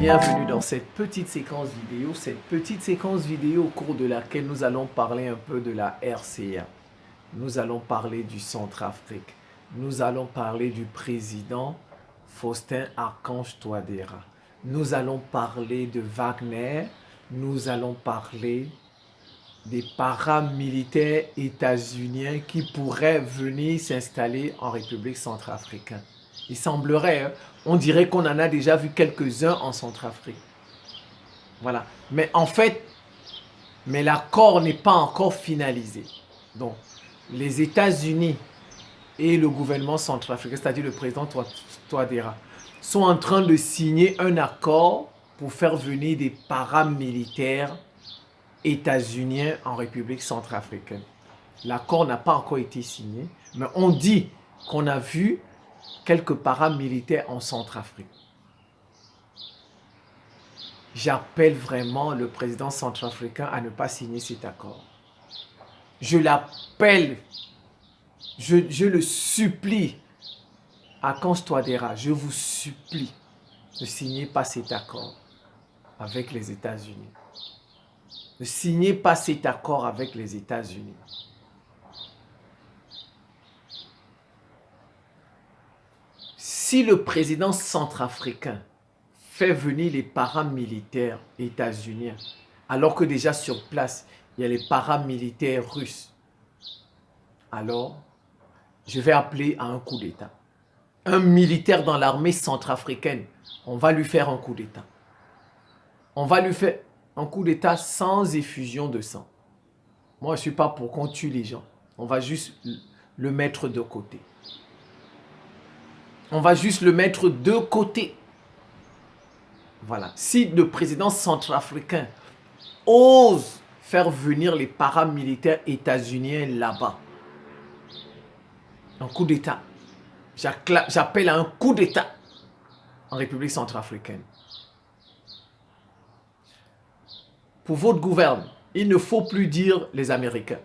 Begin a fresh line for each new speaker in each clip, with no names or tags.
bienvenue dans cette petite séquence vidéo au cours de laquelle nous allons parler un peu de la RCA. Nous allons parler du Centrafrique. Nous allons parler du président Faustin Archange Touadéra. Nous allons parler de Wagner. Nous allons parler des paramilitaires états-uniens qui pourraient venir s'installer en République centrafricaine. Il semblerait, on dirait qu'on en a déjà vu quelques-uns en Centrafrique. Voilà. Mais en fait, l'accord n'est pas encore finalisé. Donc, les États-Unis et le gouvernement centrafricain, c'est-à-dire le président Touadéra, sont en train de signer un accord pour faire venir des paramilitaires états-uniens en République centrafricaine. L'accord n'a pas encore été signé, mais on dit qu'on a vu quelques paramilitaires en Centrafrique. J'appelle vraiment le président centrafricain à ne pas signer cet accord. Je l'appelle, je le supplie, Archange Touadéra, je vous supplie, ne signez pas cet accord avec les États-Unis. Ne signez pas cet accord avec les États-Unis. Si le président centrafricain fait venir les paramilitaires états-uniens, alors que déjà sur place, il y a les paramilitaires russes, alors je vais appeler à un coup d'État. Un militaire dans l'armée centrafricaine, on va lui faire un coup d'État. On va lui faire un coup d'État sans effusion de sang. Moi, je ne suis pas pour qu'on tue les gens. On va juste le mettre de côté. On va juste le mettre de côté. Voilà. Si le président centrafricain ose faire venir les paramilitaires états-uniens là-bas, un coup d'État. J'appelle à un coup d'État en République centrafricaine. Pour votre gouvernement, il ne faut plus dire les Américains.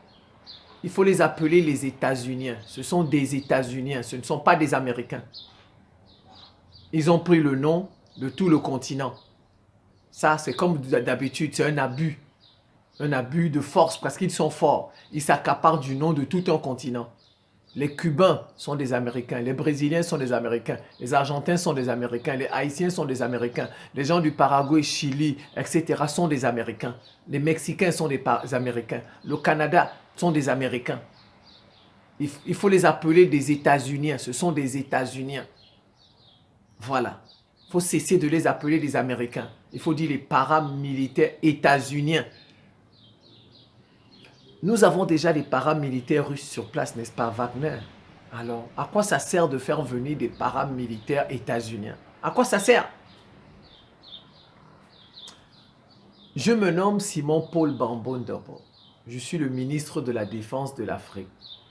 Il faut les appeler les États-Uniens. Ce sont des États-Uniens, ce ne sont pas des Américains. Ils ont pris le nom de tout le continent. Ça, c'est comme d'habitude, c'est un abus. Un abus de force parce qu'ils sont forts. Ils s'accaparent du nom de tout un continent. Les Cubains sont des Américains, les Brésiliens sont des Américains, les Argentins sont des Américains, les Haïtiens sont des Américains, les gens du Paraguay, Chili, etc. sont des Américains. Les Mexicains sont des Américains. Le Canada sont des Américains. Il faut les appeler des États-Uniens. Ce sont des États-Uniens. Voilà. Il faut cesser de les appeler des Américains. Il faut dire les paramilitaires états-uniens. Nous avons déjà des paramilitaires russes sur place, n'est-ce pas, Wagner? Alors, à quoi ça sert de faire venir des paramilitaires états-uniens? À quoi ça sert? Je me nomme Simon Paul Bambondabo. Je suis le ministre de la Défense de l'Afrique,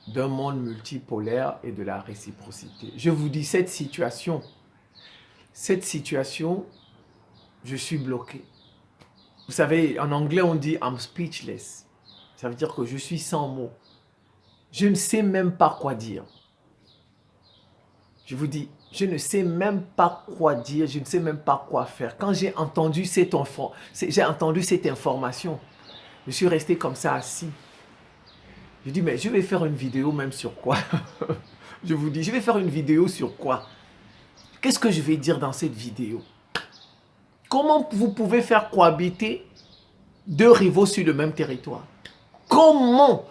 d'un monde multipolaire et de la réciprocité. Je vous dis, cette situation, je suis bloqué. Vous savez, en anglais, on dit « I'm speechless ». Ça veut dire que je suis sans mots. Je ne sais même pas quoi dire. Je vous dis, je ne sais même pas quoi dire, je ne sais même pas quoi faire. Quand j'ai entendu cette information, je suis resté comme ça assis. Je dis, mais je vais faire une vidéo même sur quoi? Je vous dis, je vais faire une vidéo sur quoi? Qu'est-ce que je vais dire dans cette vidéo? Comment vous pouvez faire cohabiter deux rivaux sur le même territoire? Comment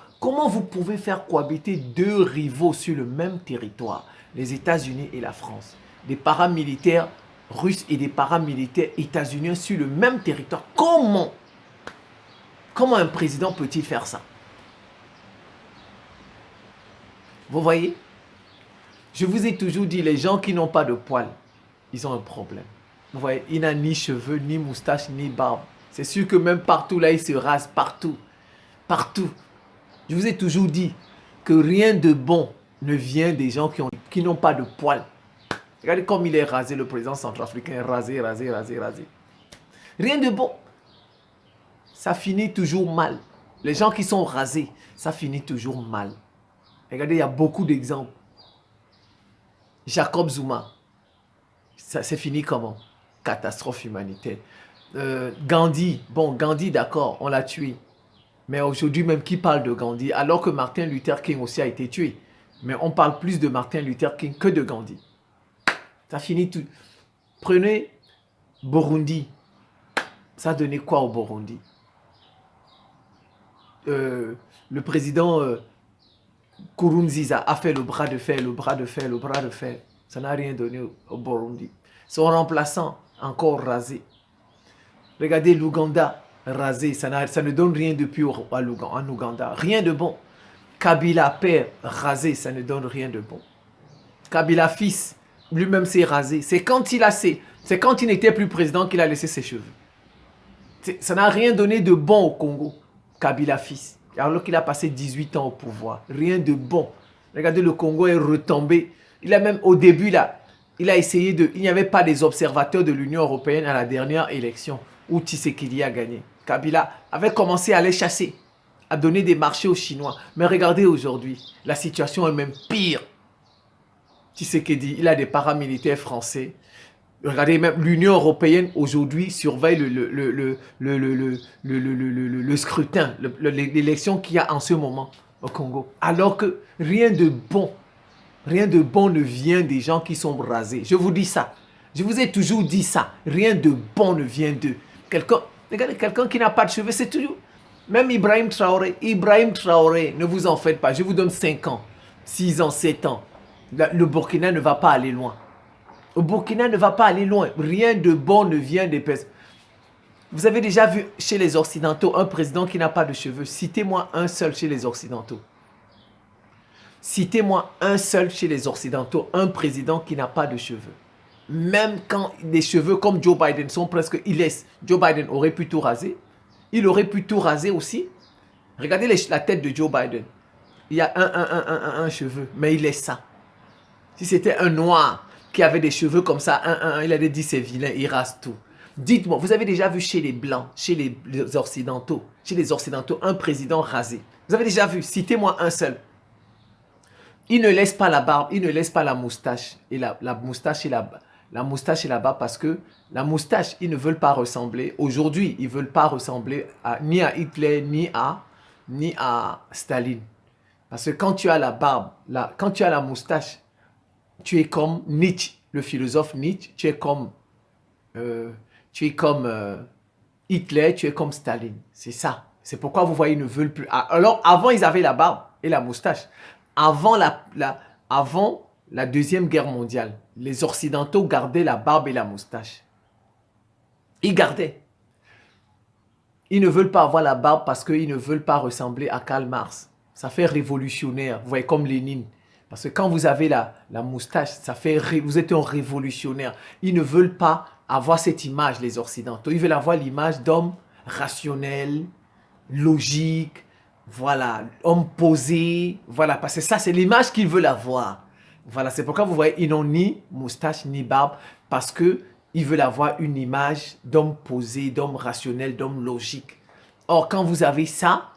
vous pouvez faire cohabiter deux rivaux sur le même territoire, les États-Unis et la France, des paramilitaires russes et des paramilitaires états-uniens sur le même territoire? Comment un président peut-il faire ça? Vous voyez? Je vous ai toujours dit, les gens qui n'ont pas de poils, ils ont un problème. Vous voyez, il n'a ni cheveux, ni moustache, ni barbe. C'est sûr que même partout là, il se rase partout. Partout. Je vous ai toujours dit que rien de bon ne vient des gens qui n'ont pas de poils. Regardez comme il est rasé, le président centrafricain, rasé. Rien de bon. Ça finit toujours mal. Les gens qui sont rasés, ça finit toujours mal. Regardez, il y a beaucoup d'exemples. Jacob Zuma, ça s'est fini comment? catastrophe humanitaire. Gandhi, bon, Gandhi, d'accord, on l'a tué. Mais aujourd'hui même, qui parle de Gandhi alors que Martin Luther King aussi a été tué? Mais on parle plus de Martin Luther King que de Gandhi. Ça finit tout. Prenez Burundi. Ça a donné quoi au Burundi? Le président Nkurunziza a fait le bras de fer, le bras de fer, le bras de fer. Ça n'a rien donné au Burundi. Son remplaçant, encore rasé. Regardez l'Ouganda, rasé. Ça ne donne rien depuis en Ouganda. Rien de bon. Kabila père, rasé. Ça ne donne rien de bon. Kabila fils, lui-même s'est rasé. C'est quand il n'était plus président qu'il a laissé ses cheveux. Ça n'a rien donné de bon au Congo. Kabila fils. Alors qu'il a passé 18 ans au pouvoir. Rien de bon. Regardez, le Congo est retombé. Il a même, au début, là, il a essayé de... Il n'y avait pas des observateurs de l'Union européenne à la dernière élection où Tshisekedi a gagné. Kabila avait commencé à les chasser, à donner des marchés aux Chinois. Mais regardez aujourd'hui, la situation est même pire. Tshisekedi, il a des paramilitaires français. Regardez, même l'Union européenne aujourd'hui surveille le scrutin, l'élection qu'il y a en ce moment au Congo. Alors que rien de bon ne vient des gens qui sont rasés. Je vous dis ça. Je vous ai toujours dit ça. Rien de bon ne vient d'eux. Regardez, quelqu'un qui n'a pas de cheveux, c'est toujours... Même Ibrahim Traoré, ne vous en faites pas. Je vous donne 5 ans, 6 ans, 7 ans. Le Burkina ne va pas aller loin. Le Burkina ne va pas aller loin. Rien de bon ne vient des personnes. Vous avez déjà vu chez les Occidentaux un président qui n'a pas de cheveux? Citez-moi un seul chez les Occidentaux. Citez-moi un seul chez les Occidentaux, un président qui n'a pas de cheveux. Même quand des cheveux comme Joe Biden sont presque illesses, Joe Biden aurait pu tout raser. Il aurait pu tout raser aussi. Regardez la tête de Joe Biden. Il y a un cheveu, mais il laisse ça. Si c'était un noir qui avait des cheveux comme ça, il avait dit c'est vilain, il rase tout. Dites-moi, vous avez déjà vu chez les Blancs, chez les Occidentaux, un président rasé? Vous avez déjà vu? Citez-moi un seul. Il ne laisse pas la barbe, il ne laisse pas la moustache. Et la moustache et la moustache et la barbe parce que la moustache, ils ne veulent pas ressembler. Aujourd'hui, ils ne veulent pas ressembler ni à Hitler, ni à Staline. Parce que quand tu as la barbe, quand tu as la moustache, tu es comme Nietzsche, le philosophe Nietzsche. Tu es comme Hitler, tu es comme Staline. C'est ça. C'est pourquoi vous voyez, ils ne veulent plus. Alors, avant, ils avaient la barbe et la moustache. Avant la Deuxième Guerre mondiale, les Occidentaux gardaient la barbe et la moustache. Ils gardaient. Ils ne veulent pas avoir la barbe parce qu'ils ne veulent pas ressembler à Karl Marx. Ça fait révolutionnaire. Vous voyez, comme Lénine. Parce que quand vous avez la moustache, vous êtes un révolutionnaire. Ils ne veulent pas avoir cette image, les Occidentaux. Ils veulent avoir l'image d'homme rationnel, logique, voilà, homme posé, voilà, parce que ça, c'est l'image qu'ils veulent avoir. Voilà, c'est pourquoi vous voyez, ils n'ont ni moustache, ni barbe, parce qu'ils veulent avoir une image d'homme posé, d'homme rationnel, d'homme logique. Or, quand vous avez ça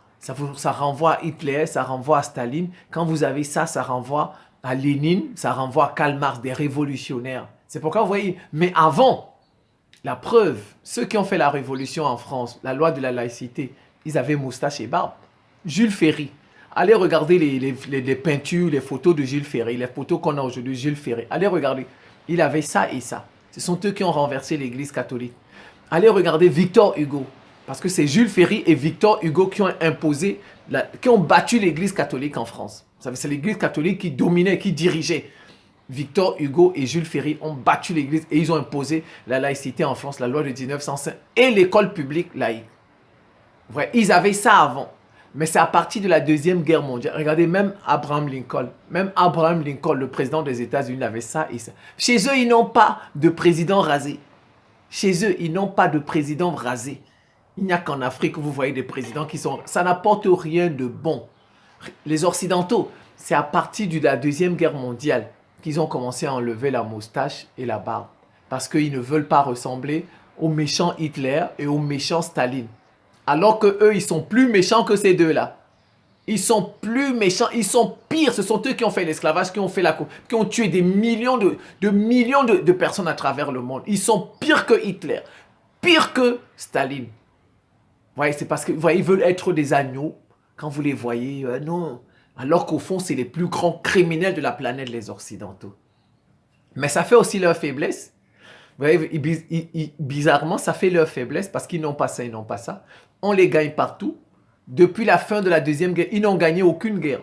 renvoie à Hitler, ça renvoie à Staline. Quand vous avez ça renvoie à Lénine, ça renvoie à Karl Marx, des révolutionnaires. C'est pourquoi vous voyez, mais avant, la preuve, ceux qui ont fait la révolution en France, la loi de la laïcité, ils avaient moustache et barbe. Jules Ferry. Allez regarder les peintures, les photos de Jules Ferry, les photos qu'on a aujourd'hui, Jules Ferry. Allez regarder. Il avait ça et ça. Ce sont eux qui ont renversé l'église catholique. Allez regarder Victor Hugo. Parce que c'est Jules Ferry et Victor Hugo qui ont imposé, qui ont battu l'église catholique en France. Vous savez, c'est l'église catholique qui dominait, qui dirigeait. Victor Hugo et Jules Ferry ont battu l'église et ils ont imposé la laïcité en France, la loi de 1905 et l'école publique laïque. Ouais, ils avaient ça avant. Mais c'est à partir de la Deuxième Guerre mondiale. Regardez, même Abraham Lincoln, le président des États-Unis, avait ça et ça. Chez eux, ils n'ont pas de président rasé. Chez eux, ils n'ont pas de président rasé. Il n'y a qu'en Afrique où vous voyez des présidents qui sont... Ça n'apporte rien de bon. Les Occidentaux, c'est à partir de la Deuxième Guerre mondiale qu'ils ont commencé à enlever la moustache et la barbe. Parce qu'ils ne veulent pas ressembler au méchant Hitler et au méchant Staline. Alors qu'eux, ils sont plus méchants que ces deux-là. Ils sont plus méchants, ils sont pires. Ce sont eux qui ont fait l'esclavage, qui ont tué des millions de personnes à travers le monde. Ils sont pires que Hitler, pires que Staline. Vous voyez, c'est parce que, vous voyez, ils veulent être des agneaux. Quand vous les voyez, non. Alors qu'au fond, c'est les plus grands criminels de la planète, les Occidentaux. Mais ça fait aussi leur faiblesse. Vous voyez, bizarrement, ça fait leur faiblesse parce qu'ils n'ont pas ça, ils n'ont pas ça. On les gagne partout. Depuis la fin de la Deuxième Guerre, ils n'ont gagné aucune guerre.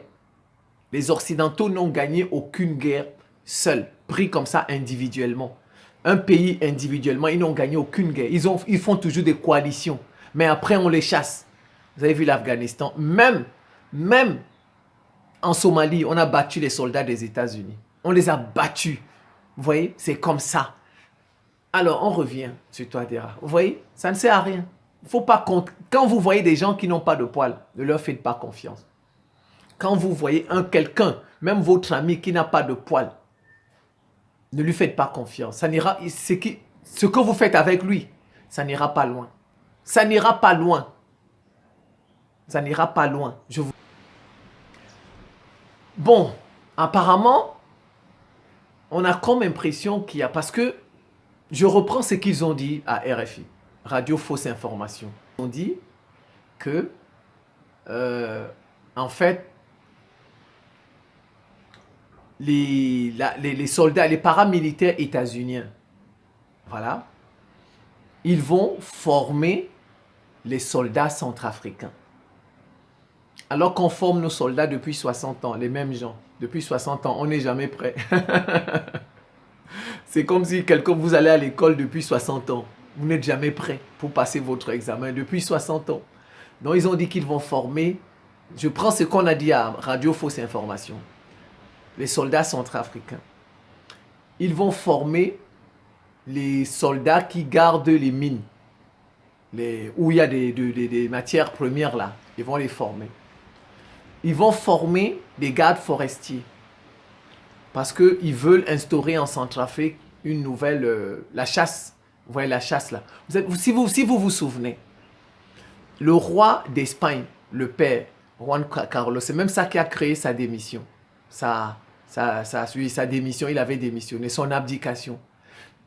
Les Occidentaux n'ont gagné aucune guerre seuls, pris comme ça individuellement. Un pays individuellement, ils n'ont gagné aucune guerre. Ils font toujours des coalitions. Mais après, on les chasse. Vous avez vu l'Afghanistan. Même en Somalie, on a battu les soldats des États-Unis. On les a battus. Vous voyez, c'est comme ça. Alors, on revient sur Touadéra. Vous voyez, ça ne sert à rien. Faut pas Quand vous voyez des gens qui n'ont pas de poils, ne leur faites pas confiance. Quand vous voyez quelqu'un, même votre ami qui n'a pas de poils, ne lui faites pas confiance. Ce que vous faites avec lui, ça n'ira pas loin. Ça n'ira pas loin. Ça n'ira pas loin. Bon, apparemment, on a comme impression qu'il y a... Parce que je reprends ce qu'ils ont dit à RFI, Radio Fausse Information. Ils ont dit que, en fait, les soldats, les paramilitaires états-uniens, voilà, ils vont former les soldats centrafricains. Alors qu'on forme nos soldats depuis 60 ans, les mêmes gens. Depuis 60 ans, on n'est jamais prêt. C'est comme si vous allez à l'école depuis 60 ans. Vous n'êtes jamais prêt pour passer votre examen depuis 60 ans. Donc, ils ont dit qu'ils vont former. Je prends ce qu'on a dit à Radio Fausse Information. Les soldats centrafricains. Ils vont former les soldats qui gardent les mines. Où il y a des matières premières là. Ils vont les former. Ils vont former des gardes forestiers. Parce qu'ils veulent instaurer en Centrafrique une nouvelle... la chasse. Vous voyez la chasse là. Si vous vous souvenez, le roi d'Espagne, le père, Juan Carlos, c'est même ça qui a créé sa démission. Sa démission, il avait démissionné, son abdication.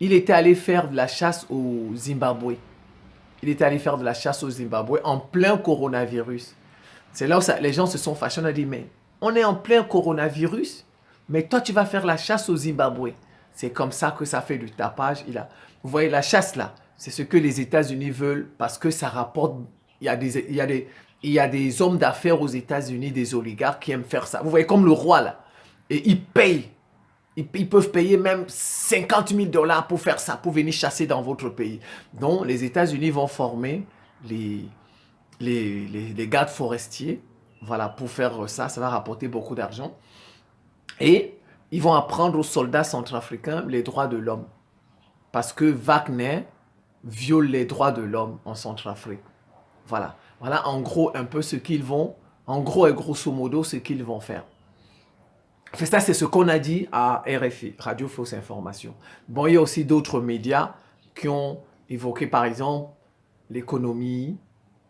Il était allé faire de la chasse au Zimbabwe. Il était allé faire de la chasse au Zimbabwe en plein coronavirus. C'est là où les gens se sont fâchés. On a dit, mais on est en plein coronavirus, mais toi, tu vas faire la chasse au Zimbabwe. C'est comme ça que ça fait du tapage. Vous voyez, la chasse là, c'est ce que les États-Unis veulent parce que ça rapporte... Il y a des hommes d'affaires aux États-Unis, des oligarques qui aiment faire ça. Vous voyez, comme le roi là. Et ils payent. Ils peuvent payer même 50 000 $ pour faire ça, pour venir chasser dans votre pays. Donc, les États-Unis vont former les gardes forestiers. Voilà, pour faire ça, ça va rapporter beaucoup d'argent. Et ils vont apprendre aux soldats centrafricains les droits de l'homme. Parce que Wagner viole les droits de l'homme en Centrafrique. Voilà. Voilà en gros un peu ce qu'ils vont, en gros et grosso modo ce qu'ils vont faire. Ça, c'est ce qu'on a dit à RFI, Radio Fausse Information. Bon, il y a aussi d'autres médias qui ont évoqué, par exemple, l'économie,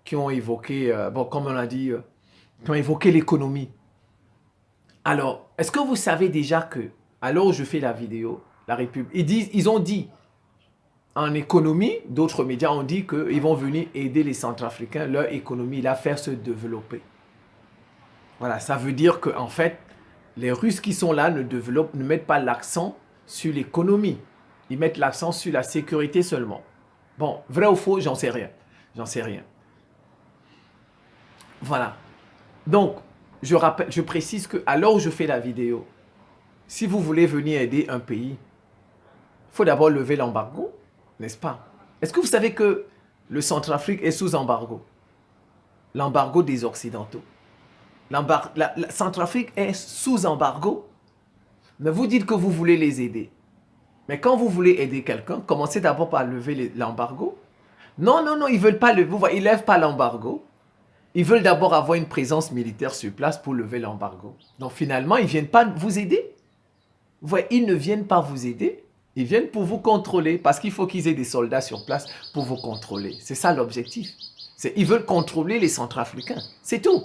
qui ont évoqué, bon, comme on a dit, qui ont évoqué l'économie. Alors, est-ce que vous savez déjà que, alors où je fais la vidéo, la République, ils ont dit, en économie, d'autres médias ont dit qu'ils vont venir aider les Centrafricains, leur économie, la faire se développer. Voilà, ça veut dire qu'en fait, les Russes qui sont là ne mettent pas l'accent sur l'économie. Ils mettent l'accent sur la sécurité seulement. Bon, vrai ou faux, j'en sais rien. J'en sais rien. Voilà. Donc, je précise qu'à l'heure où je fais la vidéo, si vous voulez venir aider un pays, il faut d'abord lever l'embargo, n'est-ce pas? Est-ce que vous savez que le Centrafrique est sous embargo? L'embargo des Occidentaux. La Centrafrique est sous embargo. Mais vous dites que vous voulez les aider. Mais quand vous voulez aider quelqu'un, commencez d'abord par lever l'embargo. Non, non, non, ils ne veulent pas vous voyez, ils ne lèvent pas l'embargo. Ils veulent d'abord avoir une présence militaire sur place pour lever l'embargo. Donc finalement, ils ne viennent pas vous aider. Vous voyez, ils ne viennent pas vous aider. Ils viennent pour vous contrôler parce qu'il faut qu'ils aient des soldats sur place pour vous contrôler. C'est ça l'objectif. Ils veulent contrôler les Centrafricains. C'est tout.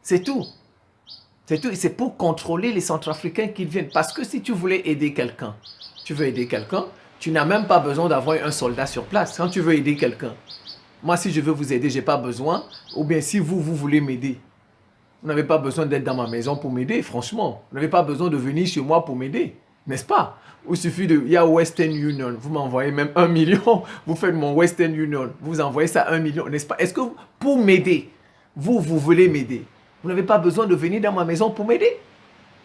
C'est tout. C'est tout. C'est pour contrôler les Centrafricains qui viennent. Parce que si tu voulais aider quelqu'un, tu veux aider quelqu'un, tu n'as même pas besoin d'avoir un soldat sur place. Quand tu veux aider quelqu'un, moi, si je veux vous aider, je n'ai pas besoin. Ou bien si vous voulez m'aider, vous n'avez pas besoin d'être dans ma maison pour m'aider, franchement. Vous n'avez pas besoin de venir chez moi pour m'aider, n'est-ce pas? Il suffit de... Il y a Western Union, vous m'envoyez même 1 million, vous faites mon Western Union, vous envoyez ça 1 million, n'est-ce pas? Est-ce que pour m'aider, vous voulez m'aider? Vous n'avez pas besoin de venir dans ma maison pour m'aider?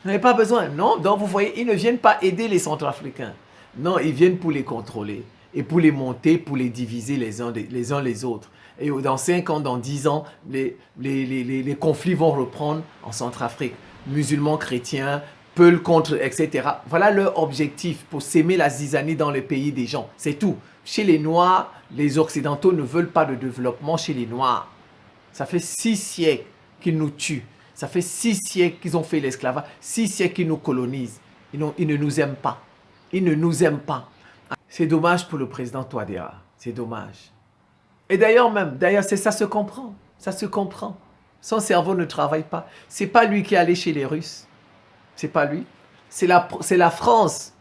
Vous n'avez pas besoin, non? Donc vous voyez, ils ne viennent pas aider les Centrafricains. Non, ils viennent pour les contrôler et pour les monter, pour les diviser les uns les autres. Et dans 5 ans, dans 10 ans, les conflits vont reprendre en Centrafrique. Musulmans, chrétiens, Peuls contre, etc. Voilà leur objectif pour s'aimer la zizanie dans les pays des gens. C'est tout. Chez les Noirs, les Occidentaux ne veulent pas de développement chez les Noirs. Ça fait 6 siècles qu'ils nous tuent. Ça fait 6 siècles qu'ils ont fait l'esclavage. 6 siècles qu'ils nous colonisent. Ils ne nous aiment pas. Ils ne nous aiment pas. C'est dommage pour le président Touadéra. C'est dommage. Et d'ailleurs ça se comprend. Ça se comprend. Son cerveau ne travaille pas. C'est pas lui qui est allé chez les Russes. C'est pas lui. C'est la France.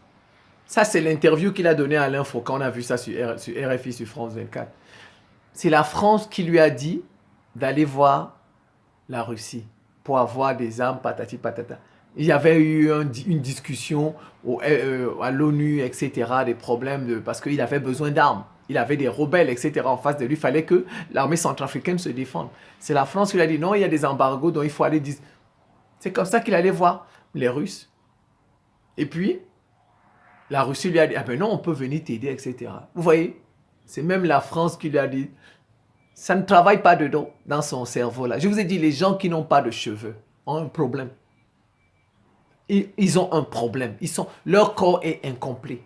Ça, c'est l'interview qu'il a donnée à l'info quand on a vu ça sur RFI, sur France 24. C'est la France qui lui a dit d'aller voir la Russie pour avoir des armes, patati patata. Il y avait eu une discussion à l'ONU, etc., des problèmes, parce qu'il avait besoin d'armes. Il avait des rebelles, etc. en face de lui. Il fallait que l'armée centrafricaine se défende. C'est la France qui lui a dit non, il y a des embargos, donc il faut aller... C'est comme ça qu'il allait voir les Russes. Et puis, la Russie lui a dit, ah ben non, on peut venir t'aider, etc. Vous voyez, c'est même la France qui lui a dit, ça ne travaille pas dedans, dans son cerveau là. Je vous ai dit, les gens qui n'ont pas de cheveux ont un problème. Ils ont un problème. Leur corps est incomplet.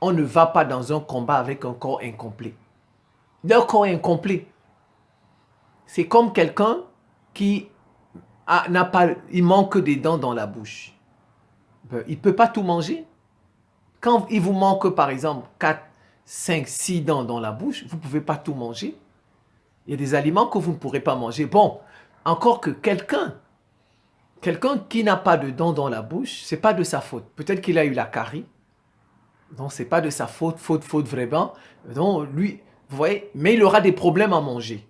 On ne va pas dans un combat avec un corps incomplet. Leur corps est incomplet. C'est comme quelqu'un qui il manque des dents dans la bouche. Il ne peut pas tout manger. Quand il vous manque, par exemple, 4, 5, 6 dents dans la bouche, vous ne pouvez pas tout manger. Il y a des aliments que vous ne pourrez pas manger. Bon, encore que quelqu'un qui n'a pas de dents dans la bouche, ce n'est pas de sa faute. Peut-être qu'il a eu la carie. Donc, ce n'est pas de sa faute vraiment. Donc, lui, vous voyez, mais il aura des problèmes à manger.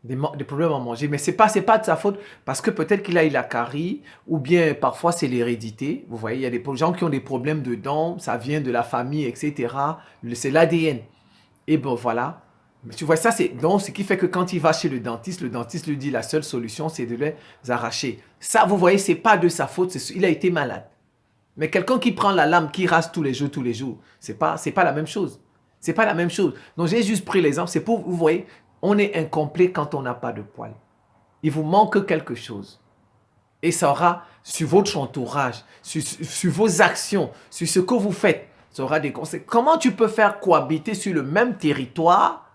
Des problèmes à manger, mais c'est pas de sa faute, parce que peut-être qu'il a eu la carie, ou bien parfois c'est l'hérédité. Vous voyez, il y a des gens qui ont des problèmes de dents, ça vient de la famille, etc. C'est l'ADN. Et bon, voilà. Mais tu vois, ça c'est donc ce qui fait que quand il va chez le dentiste lui dit la seule solution c'est de les arracher. Ça, vous voyez, c'est pas de sa faute, il a été malade. Mais quelqu'un qui prend la lame, qui rase tous les jours, c'est pas la même chose. C'est pas la même chose. Donc j'ai juste pris l'exemple, c'est pour, vous voyez, on est incomplet quand on n'a pas de poils. Il vous manque quelque chose. Et ça aura, sur votre entourage, sur vos actions, sur ce que vous faites, ça aura des conséquences. Comment tu peux faire cohabiter sur le même territoire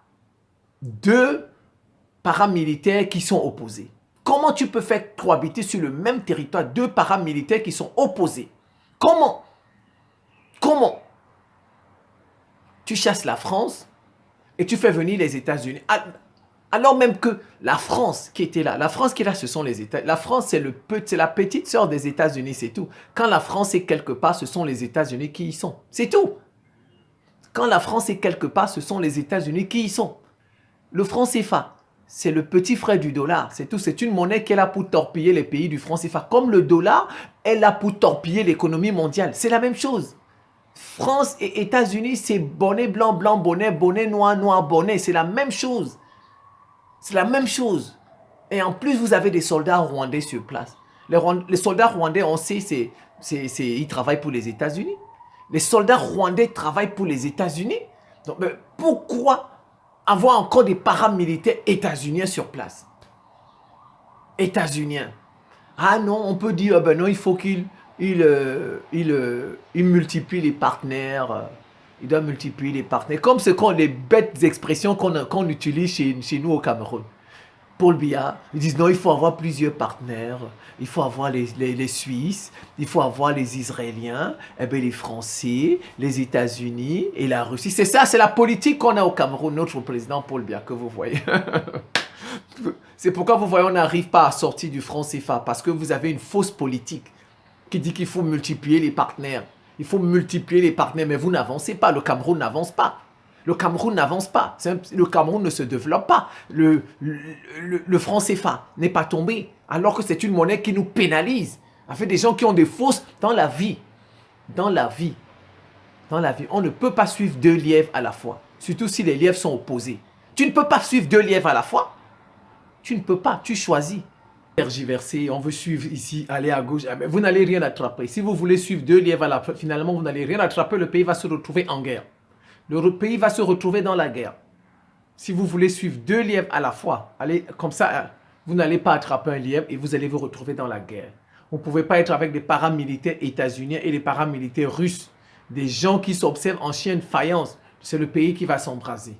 deux paramilitaires qui sont opposés? Comment tu peux faire cohabiter sur le même territoire deux paramilitaires qui sont opposés? Comment? Comment? Tu chasses la France et tu fais venir les États-Unis. Alors même que la France qui était là, ce sont les États. La France, c'est la petite sœur des États-Unis, c'est tout. Quand la France est quelque part, ce sont les États-Unis qui y sont. C'est tout. Quand la France est quelque part, ce sont les États-Unis qui y sont. Le franc CFA, c'est le petit frère du dollar, c'est tout. C'est une monnaie qui est là pour torpiller les pays du franc CFA. Comme le dollar est là pour torpiller l'économie mondiale. C'est la même chose. France et États-Unis, c'est bonnet blanc, blanc, bonnet, bonnet noir, noir, bonnet. C'est la même chose. C'est la même chose. Et en plus, vous avez des soldats rwandais sur place. Les soldats rwandais, on sait, ils travaillent pour les États-Unis. Les soldats rwandais travaillent pour les États-Unis. Donc, mais pourquoi avoir encore des paramilitaires états-uniens sur place? États-uniens. Ah non, on peut dire, ben non, il faut qu'il multiplie les partenaires. Il doit multiplier les partenaires. Comme ce qu'on les bêtes expressions qu'on utilise chez nous au Cameroun. Paul Biya, ils disent non, il faut avoir plusieurs partenaires, il faut avoir les Suisses, il faut avoir les Israéliens, eh bien les Français, les États-Unis et la Russie. C'est ça, c'est la politique qu'on a au Cameroun, notre président Paul Biya, que vous voyez. C'est pourquoi vous voyez, on n'arrive pas à sortir du franc CFA, parce que vous avez une fausse politique qui dit qu'il faut multiplier les partenaires. Il faut multiplier les partenaires, mais vous n'avancez pas, le Cameroun n'avance pas. Le Cameroun n'avance pas. Le Cameroun ne se développe pas. Le franc CFA n'est pas tombé. Alors que c'est une monnaie qui nous pénalise. Avec des gens qui ont des fausses dans la vie. Dans la vie. Dans la vie. On ne peut pas suivre deux lièvres à la fois. Surtout si les lièvres sont opposés. Tu ne peux pas suivre deux lièvres à la fois. Tu ne peux pas. Tu choisis. Tergiverser, on veut suivre ici, aller à gauche. Vous n'allez rien attraper. Si vous voulez suivre deux lièvres à la fois, finalement, vous n'allez rien attraper. Le pays va se retrouver en guerre. Le pays va se retrouver dans la guerre. Si vous voulez suivre deux lièvres à la fois, allez comme ça, vous n'allez pas attraper un lièvre et vous allez vous retrouver dans la guerre. Vous ne pouvez pas être avec des paramilitaires états-uniens et des paramilitaires russes. Des gens qui s'observent en chien de faïence. C'est le pays qui va s'embraser.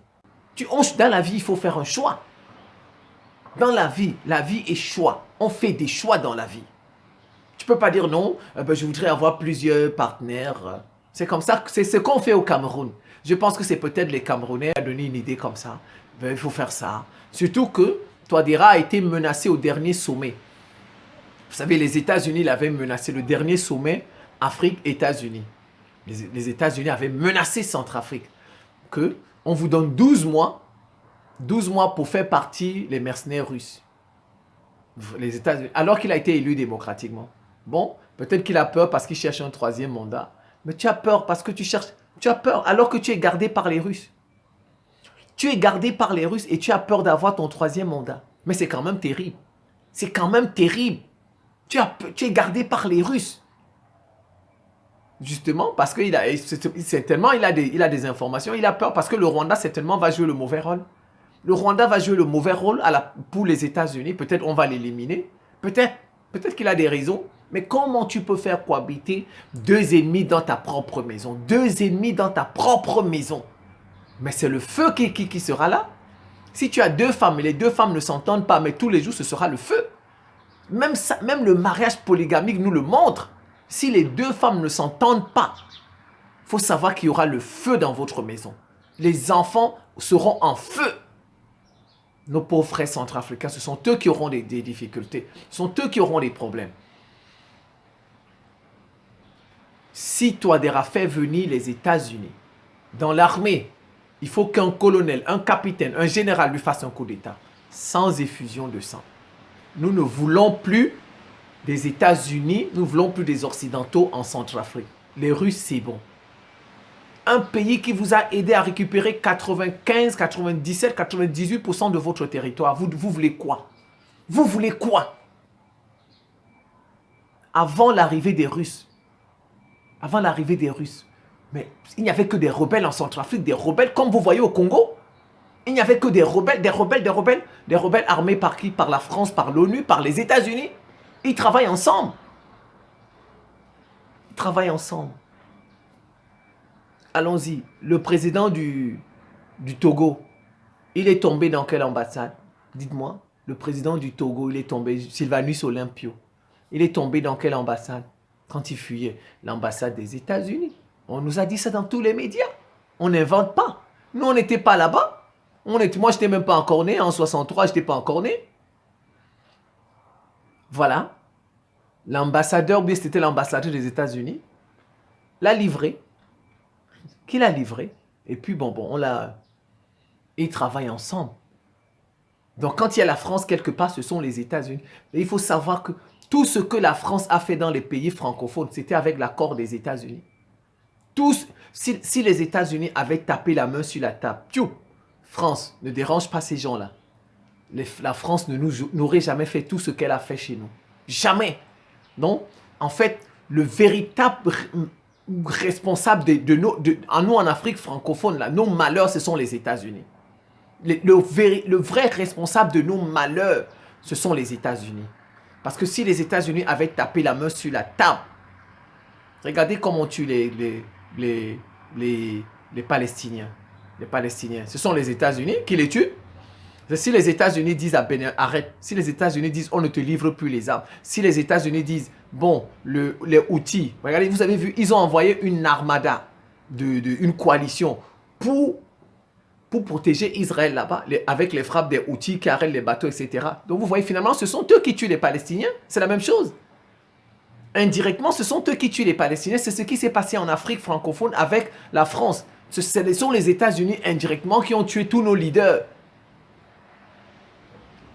Dans la vie, il faut faire un choix. Dans la vie est choix. On fait des choix dans la vie. Tu ne peux pas dire non, je voudrais avoir plusieurs partenaires. C'est comme ça, c'est ce qu'on fait au Cameroun. Je pense que c'est peut-être les Camerounais qui ont donné une idée comme ça. Il faut faire ça. Surtout que Touadéra a été menacé au dernier sommet. Vous savez, les États-Unis l'avaient menacé. Le dernier sommet Afrique-États-Unis. Les États-Unis avaient menacé Centrafrique. On vous donne 12 mois. 12 mois pour faire partie les mercenaires russes. Les États-Unis, alors qu'il a été élu démocratiquement. Bon, peut-être qu'il a peur parce qu'il cherche un troisième mandat. Mais tu as peur parce que tu as peur alors que tu es gardé par les Russes. Tu es gardé par les Russes et tu as peur d'avoir ton troisième mandat. Mais c'est quand même terrible. C'est quand même terrible. Tu es gardé par les Russes. Justement, parce qu'il a des informations. Il a peur parce que le Rwanda, certainement, va jouer le mauvais rôle. Le Rwanda va jouer le mauvais rôle pour les États-Unis. Peut-être on va l'éliminer. Peut-être qu'il a des raisons. Mais comment tu peux faire cohabiter deux ennemis dans ta propre maison? Deux ennemis dans ta propre maison. Mais c'est le feu qui sera là. Si tu as deux femmes et les deux femmes ne s'entendent pas, mais tous les jours ce sera le feu. Même le mariage polygamique nous le montre. Si les deux femmes ne s'entendent pas, il faut savoir qu'il y aura le feu dans votre maison. Les enfants seront en feu. Nos pauvres frères centrafricains, ce sont eux qui auront des difficultés. Ce sont eux qui auront des problèmes. Si Touadéra fait venir les États-Unis dans l'armée, il faut qu'un colonel, un capitaine, un général lui fasse un coup d'État. Sans effusion de sang. Nous ne voulons plus des États-Unis, nous ne voulons plus des Occidentaux en Centrafrique. Les Russes, c'est bon. Un pays qui vous a aidé à récupérer 95, 97, 98% de votre territoire. Vous voulez quoi? Vous voulez quoi? Avant l'arrivée des Russes. Avant l'arrivée des Russes. Mais il n'y avait que des rebelles en Centrafrique, des rebelles comme vous voyez au Congo. Il n'y avait que des rebelles, des rebelles armés par qui? Par la France, par l'ONU, par les États-Unis. Ils travaillent ensemble. Ils travaillent ensemble. Allons-y. Le président du Togo, il est tombé dans quelle ambassade? Dites-moi. Le président du Togo, il est tombé, Sylvanus Olympio. Il est tombé dans quelle ambassade? Quand il fuyait, l'ambassade des États-Unis. On nous a dit ça dans tous les médias. On n'invente pas. Nous, on n'était pas là-bas. Moi, je n'étais même pas encore né. En 63, je n'étais pas encore né. Voilà. L'ambassadeur, bien c'était l'ambassadeur des États-Unis, l'a livré. Qui l'a livré? Et puis, on l'a... Ils travaillent ensemble. Donc, quand il y a la France quelque part, ce sont les États-Unis. Mais il faut savoir que tout ce que la France a fait dans les pays francophones, c'était avec l'accord des États-Unis. Si les États-Unis avaient tapé la main sur la table, France, ne dérange pas ces gens-là. La France ne n'aurait jamais fait tout ce qu'elle a fait chez nous. Jamais. Donc, en fait, le véritable responsable en nous en Afrique francophone, là, nos malheurs, ce sont les États-Unis. Le vrai responsable de nos malheurs, ce sont les États-Unis. Parce que si les États-Unis avaient tapé la main sur la table, regardez comment on tue les Palestiniens. Les Palestiniens, ce sont les États-Unis qui les tuent. Si les États-Unis disent à Bénin, arrête. Si les États-Unis disent, on ne te livre plus les armes. Si les États-Unis disent, bon, les Houthis, regardez, vous avez vu, ils ont envoyé une armada, une coalition pour protéger Israël là-bas, avec les frappes des Houthis qui arrêtent les bateaux, etc. Donc vous voyez, finalement, ce sont eux qui tuent les Palestiniens. C'est la même chose. Indirectement, ce sont eux qui tuent les Palestiniens. C'est ce qui s'est passé en Afrique francophone avec la France. Ce sont les États-Unis indirectement qui ont tué tous nos leaders.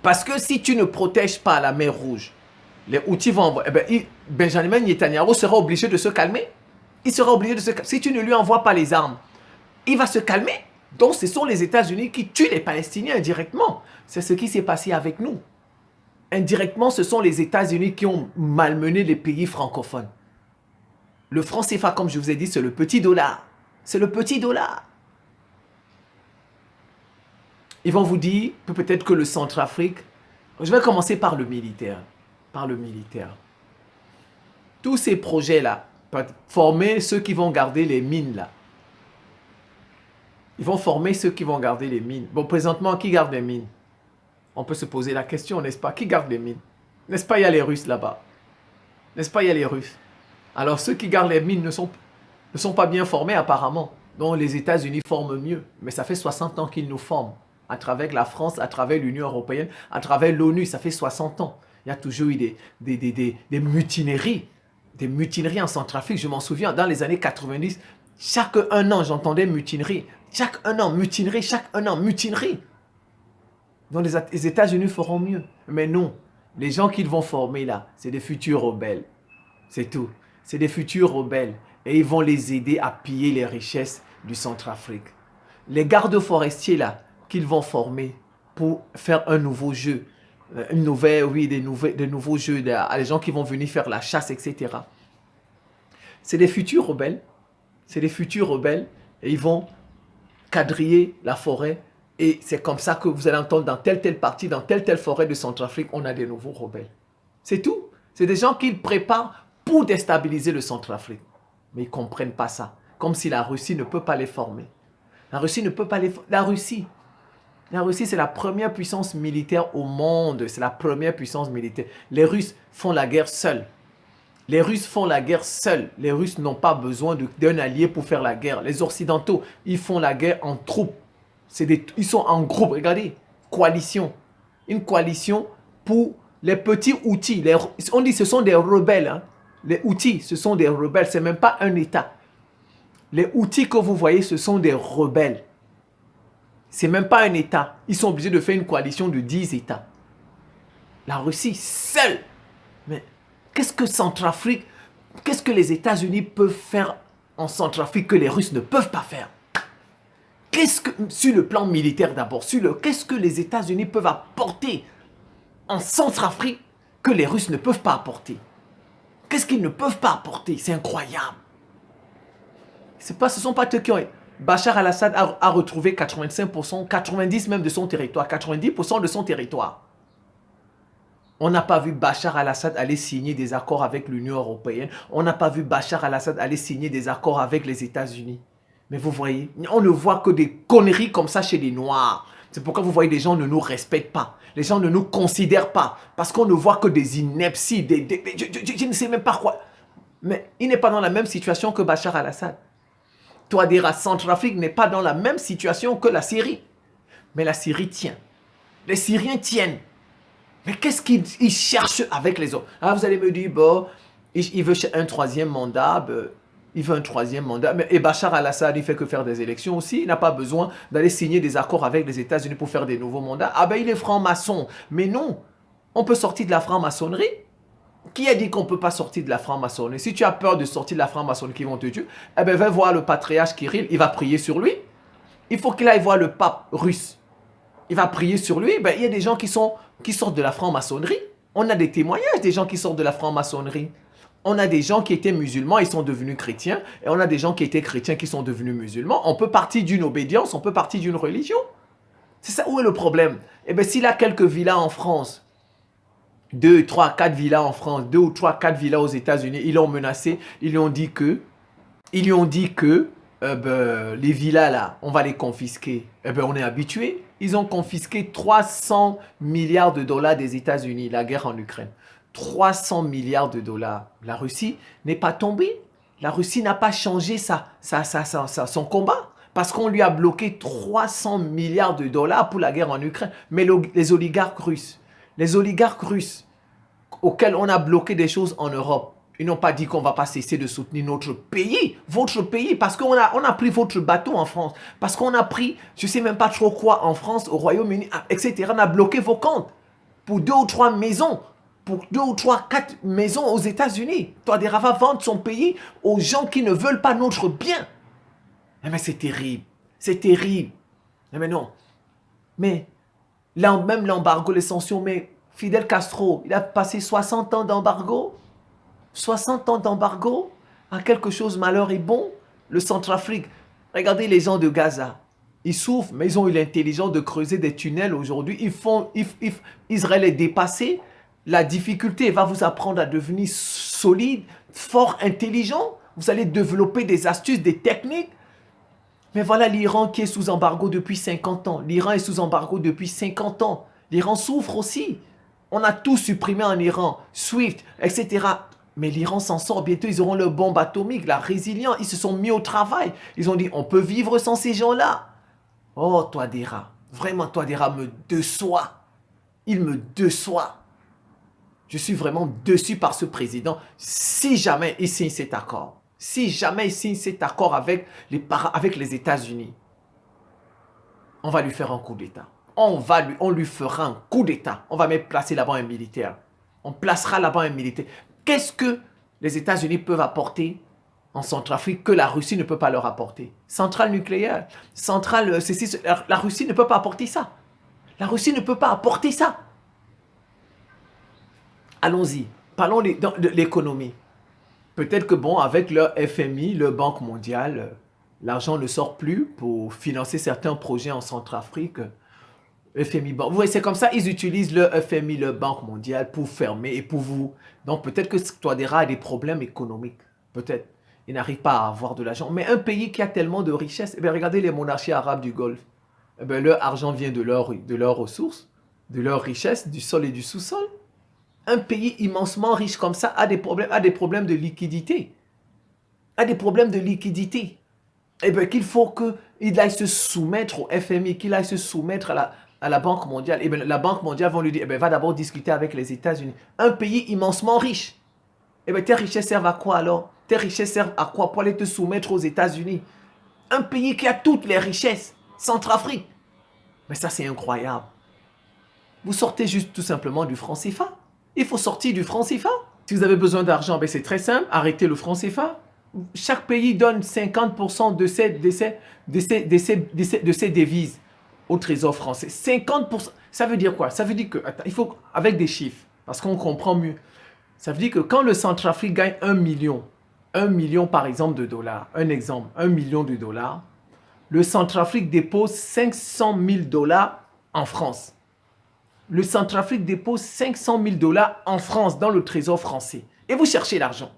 Parce que si tu ne protèges pas la mer Rouge, les Houthis vont envoyer... Benjamin Netanyahu sera obligé de se calmer. Il sera obligé de se calmer. Si tu ne lui envoies pas les armes, il va se calmer. Donc ce sont les États-Unis qui tuent les Palestiniens indirectement. C'est ce qui s'est passé avec nous. Indirectement, ce sont les États-Unis qui ont malmené les pays francophones. Le franc CFA, comme je vous ai dit, c'est le petit dollar. C'est le petit dollar. Ils vont vous dire peut-être que le Centrafrique... Je vais commencer par le militaire. Par le militaire. Tous ces projets-là, former ceux qui vont garder les mines là. Ils vont former ceux qui vont garder les mines. Bon, présentement, qui garde les mines? On peut se poser la question, n'est-ce pas? Qui garde les mines? N'est-ce pas, il y a les Russes là-bas? N'est-ce pas, il y a les Russes? Alors, ceux qui gardent les mines ne sont pas bien formés apparemment. Donc, les États-Unis forment mieux. Mais ça fait 60 ans qu'ils nous forment. À travers la France, à travers l'Union européenne, à travers l'ONU, ça fait 60 ans. Il y a toujours eu des mutineries. Des mutineries en Centrafrique. Je m'en souviens, dans les années 90, chaque un an, j'entendais mutinerie. Chaque un an, mutinerie. Chaque un an, mutinerie. Donc les États-Unis feront mieux. Mais non, les gens qu'ils vont former là, c'est des futurs rebelles. C'est tout. C'est des futurs rebelles. Et ils vont les aider à piller les richesses du Centrafrique. Les gardes forestiers là, qu'ils vont former pour faire un nouveau jeu. Des nouveaux jeux. Les gens qui vont venir faire la chasse, etc. C'est des futurs rebelles. C'est des futurs rebelles. Et ils vont quadriller la forêt. Et c'est comme ça que vous allez entendre dans telle partie, dans telle forêt de Centrafrique, on a des nouveaux rebelles. C'est tout. C'est des gens qu'ils préparent pour déstabiliser le Centrafrique. Mais ils ne comprennent pas ça. Comme si la Russie ne peut pas les former. La Russie ne peut pas les former. La Russie, c'est la première puissance militaire au monde. C'est la première puissance militaire. Les Russes font la guerre seuls. Les Russes font la guerre seuls. Les Russes n'ont pas besoin d'un allié pour faire la guerre. Les Occidentaux, ils font la guerre en troupes. Ils sont en groupe, regardez, coalition. Une coalition pour les petits Houthis. On dit que ce sont des rebelles. Hein. Les Houthis, ce sont des rebelles. Ce n'est même pas un État. Les Houthis que vous voyez, ce sont des rebelles. Ce n'est même pas un État. Ils sont obligés de faire une coalition de 10 États. La Russie seule. Mais qu'est-ce que les États-Unis peuvent faire en Centrafrique que les Russes ne peuvent pas faire? Sur le plan militaire d'abord, qu'est-ce que les États-Unis peuvent apporter en Centrafrique que les Russes ne peuvent pas apporter? Qu'est-ce qu'ils ne peuvent pas apporter? C'est incroyable. Ce ne sont pas eux qui ont... Bachar al-Assad a retrouvé 85%, 90% même de son territoire, 90% de son territoire. On n'a pas vu Bachar al-Assad aller signer des accords avec l'Union européenne. On n'a pas vu Bachar al-Assad aller signer des accords avec les États-Unis. Mais vous voyez, on ne voit que des conneries comme ça chez les Noirs. C'est pourquoi vous voyez, les gens ne nous respectent pas. Les gens ne nous considèrent pas. Parce qu'on ne voit que des inepties. Je ne sais même pas quoi. Mais il n'est pas dans la même situation que Bachar al-Assad. Touadéra, Centrafrique n'est pas dans la même situation que la Syrie. Mais la Syrie tient. Les Syriens tiennent. Mais qu'est-ce qu'ils cherchent avec les autres? Ah, vous allez me dire, bon, il veut un troisième mandat. Il veut un troisième mandat. Et Bachar al-Assad, il fait que faire des élections aussi. Il n'a pas besoin d'aller signer des accords avec les États-Unis pour faire des nouveaux mandats. Ah ben, il est franc-maçon. Mais non, on peut sortir de la franc-maçonnerie. Qui a dit qu'on ne peut pas sortir de la franc-maçonnerie? Si tu as peur de sortir de la franc-maçonnerie qui vont te tuer, eh ben, va voir le patriarche Kirill. Il va prier sur lui. Il faut qu'il aille voir le pape russe. Il va prier sur lui. Ben, il y a des gens qui sortent de la franc-maçonnerie. On a des témoignages des gens qui sortent de la franc-maçonnerie. On a des gens qui étaient musulmans, ils sont devenus chrétiens. Et on a des gens qui étaient chrétiens qui sont devenus musulmans. On peut partir d'une obédience, on peut partir d'une religion. C'est ça, où est le problème? Eh bien, s'il a quelques villas en France, 2, 3, 4 villas en France, 2 ou 3, 4 villas aux États-Unis, ils l'ont menacé, ils lui ont dit que les villas là, on va les confisquer. Eh bien, on est habitué. Ils ont confisqué 300 milliards de dollars des États-Unis, la guerre en Ukraine. 300 milliards de dollars. La Russie n'est pas tombée. La Russie n'a pas changé son combat. Parce qu'on lui a bloqué 300 milliards de dollars pour la guerre en Ukraine. Mais les oligarques russes auxquels on a bloqué des choses en Europe, ils n'ont pas dit qu'on ne va pas cesser de soutenir notre pays, votre pays, parce qu'on a pris votre bateau en France, parce qu'on a pris, je ne sais même pas trop quoi en France, au Royaume-Uni, etc. On a bloqué vos comptes pour 2 ou 3 maisons, pour 2 ou 3, 4 maisons aux États-Unis. Touadéra va vendre son pays aux gens qui ne veulent pas notre bien. Mais c'est terrible, c'est terrible. Mais non, mais là, même l'embargo, les sanctions, mais Fidel Castro, il a passé 60 ans d'embargo. 60 ans d'embargo à quelque chose malheur et bon. Le Centrafrique, regardez les gens de Gaza. Ils souffrent, mais ils ont eu l'intelligence de creuser des tunnels aujourd'hui. Israël est dépassé. La difficulté va vous apprendre à devenir solide, fort, intelligent. Vous allez développer des astuces, des techniques. Mais voilà l'Iran qui est sous embargo depuis 50 ans. L'Iran est sous embargo depuis 50 ans. L'Iran souffre aussi. On a tout supprimé en Iran, SWIFT, etc. Mais l'Iran s'en sort. Bientôt, ils auront leur bombe atomique, la résilience. Ils se sont mis au travail. Ils ont dit, on peut vivre sans ces gens-là. Oh, Touadéra. Vraiment, Touadéra me déçoit. Il me déçoit. Je suis vraiment déçu par ce président. Si jamais il signe cet accord, si jamais il signe cet accord avec les États-Unis, on va lui faire un coup d'État. On lui fera un coup d'État. On va même placer là-bas un militaire. On placera là-bas un militaire. Qu'est-ce que les États-Unis peuvent apporter en Centrafrique que la Russie ne peut pas leur apporter? Centrale nucléaire, centrale... La Russie ne peut pas apporter ça. La Russie ne peut pas apporter ça. Allons-y. Parlons de l'économie. Peut-être que, bon, avec le FMI, le Banque mondiale, l'argent ne sort plus pour financer certains projets en Centrafrique. FMI, bon, vous voyez, c'est comme ça, ils utilisent le FMI, le Banque mondiale, pour fermer et pour vous. Donc, peut-être que Touadéra a des problèmes économiques. Peut-être. Il n'arrive pas à avoir de l'argent. Mais un pays qui a tellement de richesses, eh bien, regardez les monarchies arabes du Golfe. Eh bien, leur argent vient de leurs ressources, de leurs richesses, du sol et du sous-sol. Un pays immensement riche comme ça a des problèmes de liquidité. A des problèmes de liquidité. Eh bien, qu'il faut qu'il aille se soumettre au FMI, qu'il aille se soumettre à la Banque mondiale. Eh bien, la Banque mondiale va lui dire, eh bien, va d'abord discuter avec les États-Unis. Un pays immensement riche. Eh bien, tes richesses servent à quoi alors? Tes richesses servent à quoi pour aller te soumettre aux États-Unis? Un pays qui a toutes les richesses. Centrafrique. Mais ça, c'est incroyable. Vous sortez juste tout simplement du franc CFA. Il faut sortir du franc CFA. Si vous avez besoin d'argent, ben c'est très simple. Arrêtez le franc CFA. Chaque pays donne 50% de ses devises au trésor français. 50%. Ça veut dire quoi? Ça veut dire que, attends, il faut, avec des chiffres, parce qu'on comprend mieux. Ça veut dire que quand le Centrafrique gagne 1 million par exemple de dollars, un exemple, 1 million de dollars, le Centrafrique dépose 500 000 dollars en France. Le Centrafrique dépose 500 000 dollars en France dans le trésor français. Et vous cherchez l'argent.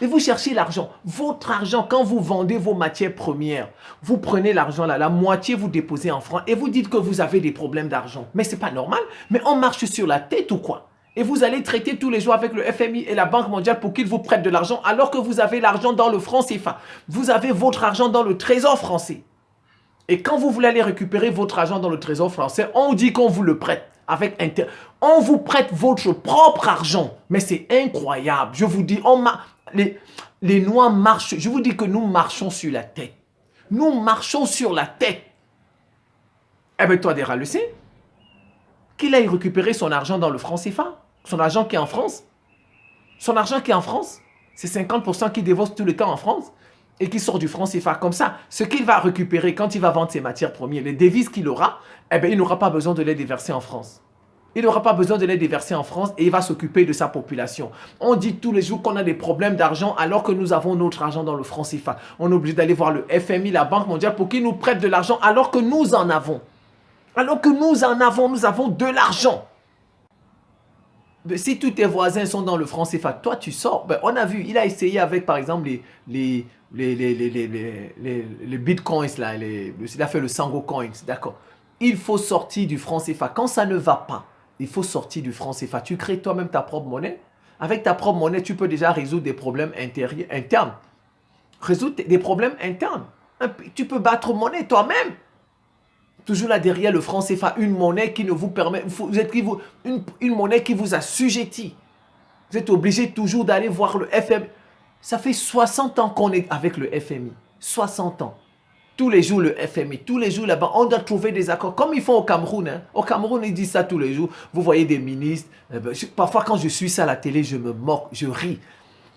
Et vous cherchez l'argent. Votre argent, quand vous vendez vos matières premières, vous prenez l'argent là, la moitié vous déposez en francs et vous dites que vous avez des problèmes d'argent. Mais c'est pas normal. Mais on marche sur la tête ou quoi? Et vous allez traiter tous les jours avec le FMI et la Banque mondiale pour qu'ils vous prêtent de l'argent alors que vous avez l'argent dans le franc CFA. Vous avez votre argent dans le trésor français. Et quand vous voulez aller récupérer votre argent dans le trésor français, on dit qu'on vous le prête. On vous prête votre propre argent. Mais c'est incroyable. Je vous dis, les Noirs marchent. Je vous dis que nous marchons sur la tête. Nous marchons sur la tête. Eh bien, Touadéra le sait. Qu'il aille récupérer son argent dans le franc CFA. Son argent qui est en France. Son argent qui est en France. C'est 50% qui dévore tout le temps en France. Et qui sort du franc CFA comme ça. Ce qu'il va récupérer quand il va vendre ses matières premières, les devises qu'il aura, eh bien, il n'aura pas besoin de les déverser en France. Il n'aura pas besoin de les déverser en France et il va s'occuper de sa population. On dit tous les jours qu'on a des problèmes d'argent alors que nous avons notre argent dans le franc CFA. On est obligé d'aller voir le FMI, la Banque mondiale pour qu'ils nous prêtent de l'argent alors que nous en avons. Alors que nous avons de l'argent. Si tous tes voisins sont dans le franc CFA, toi tu sors. Ben, on a vu, il a essayé avec par exemple les bitcoins, là, il a fait le Sango Coins, d'accord. Il faut sortir du franc CFA. Quand ça ne va pas, il faut sortir du franc CFA. Tu crées toi-même ta propre monnaie. Avec ta propre monnaie, tu peux déjà résoudre des problèmes internes. Résoudre des problèmes internes. Tu peux battre monnaie toi-même. Toujours là derrière le franc CFA, une monnaie qui ne vous permet, une monnaie qui vous assujettit. Vous êtes obligé toujours d'aller voir le FMI. Ça fait 60 ans qu'on est avec le FMI. 60 ans. Tous les jours le FMI, tous les jours là-bas, on doit trouver des accords. Comme ils font au Cameroun. Hein. Au Cameroun, ils disent ça tous les jours. Vous voyez des ministres. Parfois, quand je suis ça à la télé, je me moque, je ris.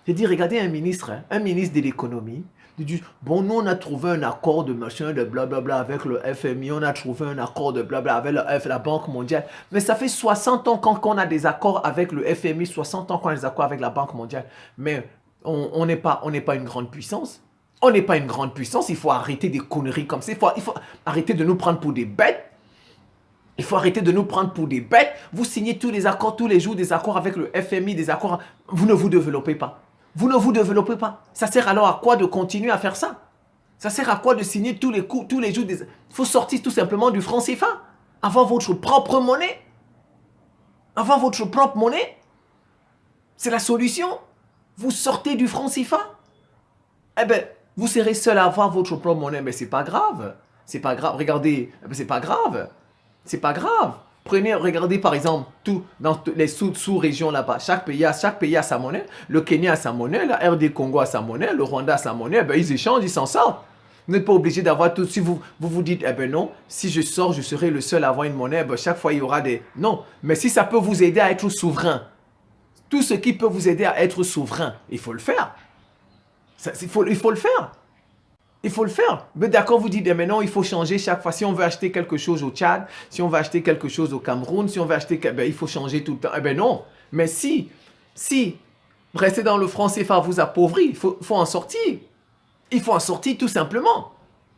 Je dis, regardez un ministre de l'économie. Il dit, bon, nous, on a trouvé un accord de machin, de blablabla avec le FMI. On a trouvé un accord de blabla avec la Banque mondiale. Mais ça fait 60 ans qu'on a des accords avec le FMI, 60 ans qu'on a des accords avec la Banque mondiale. Mais on n'est pas une grande puissance. On n'est pas une grande puissance. Il faut arrêter des conneries comme ça. Il faut arrêter de nous prendre pour des bêtes. Il faut arrêter de nous prendre pour des bêtes. Vous signez tous les accords, tous les jours, des accords avec le FMI, des accords. Vous ne vous développez pas. Vous ne vous développez pas. Ça sert alors à quoi de continuer à faire ça? Ça sert à quoi de signer tous les jours des... Il faut sortir tout simplement du franc CFA. Avoir votre propre monnaie. Avoir votre propre monnaie. C'est la solution. Vous sortez du franc CFA. Eh bien, vous serez seul à avoir votre propre monnaie. Mais c'est pas grave. C'est pas grave. Regardez. C'est pas grave. C'est pas grave. Regardez par exemple dans les sous-régions là-bas. Chaque pays a sa monnaie. Le Kenya a sa monnaie, la RD Congo a sa monnaie, le Rwanda a sa monnaie. Ben, ils échangent, ils s'en sortent. Vous n'êtes pas obligé d'avoir tout. Si vous dites, eh ben non, si je sors, je serai le seul à avoir une monnaie. Ben, chaque fois, il y aura des... Non, mais si ça peut vous aider à être souverain, tout ce qui peut vous aider à être souverain, il faut le faire. Il faut le faire. Il faut le faire. Mais d'accord, vous dites, mais non, il faut changer chaque fois. Si on veut acheter quelque chose au Tchad, si on veut acheter quelque chose au Cameroun, si on veut acheter... Ben, il faut changer tout le temps. Eh bien non. Mais si rester dans le franc CFA vous appauvrit, il faut en sortir. Il faut en sortir tout simplement.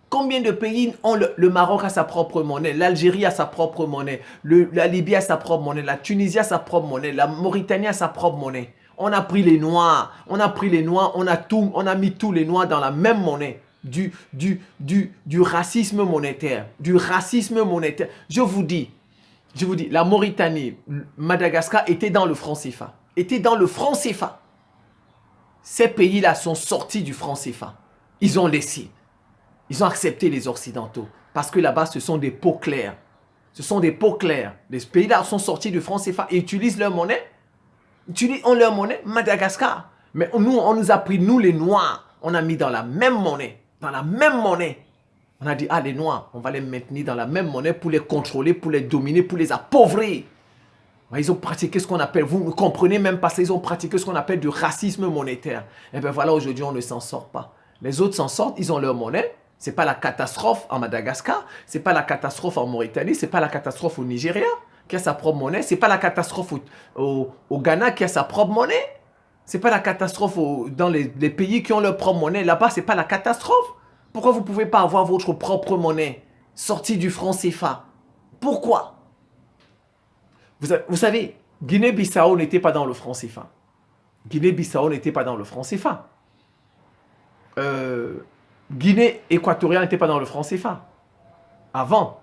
Combien de pays ont le Maroc a sa propre monnaie, l'Algérie a sa propre monnaie, la Libye a sa propre monnaie, la Tunisie a sa propre monnaie, la Mauritanie a sa propre monnaie. On a pris les Noirs, on a mis tous les Noirs dans la même monnaie. Du racisme monétaire. Du racisme monétaire. Je vous dis, la Mauritanie, Madagascar étaient dans le franc CFA. Ces pays-là sont sortis du franc CFA. Ils ont laissé. Ils ont accepté les Occidentaux. Parce que là-bas, ce sont des peaux claires. Les pays-là sont sortis du franc CFA et utilisent leur monnaie. Leur monnaie, Madagascar. Mais nous, on nous a pris, nous les Noirs, on a mis dans la même monnaie. On a dit, les Noirs, on va les maintenir dans la même monnaie pour les contrôler, pour les dominer, pour les appauvrir. Ils ont pratiqué ce qu'on appelle, vous ne comprenez même pas ça, ils ont pratiqué ce qu'on appelle du racisme monétaire. Et bien voilà, aujourd'hui, on ne s'en sort pas. Les autres s'en sortent, ils ont leur monnaie. Ce n'est pas la catastrophe en Madagascar, ce n'est pas la catastrophe en Mauritanie, ce n'est pas la catastrophe au Nigeria qui a sa propre monnaie, ce n'est pas la catastrophe au Ghana qui a sa propre monnaie. Ce n'est pas la catastrophe dans les pays qui ont leur propre monnaie. Là-bas, ce n'est pas la catastrophe. Pourquoi vous ne pouvez pas avoir votre propre monnaie sortie du franc CFA? Pourquoi? Vous savez, Guinée-Bissau n'était pas dans le franc CFA. Guinée équatoriale n'était pas dans le franc CFA. Avant.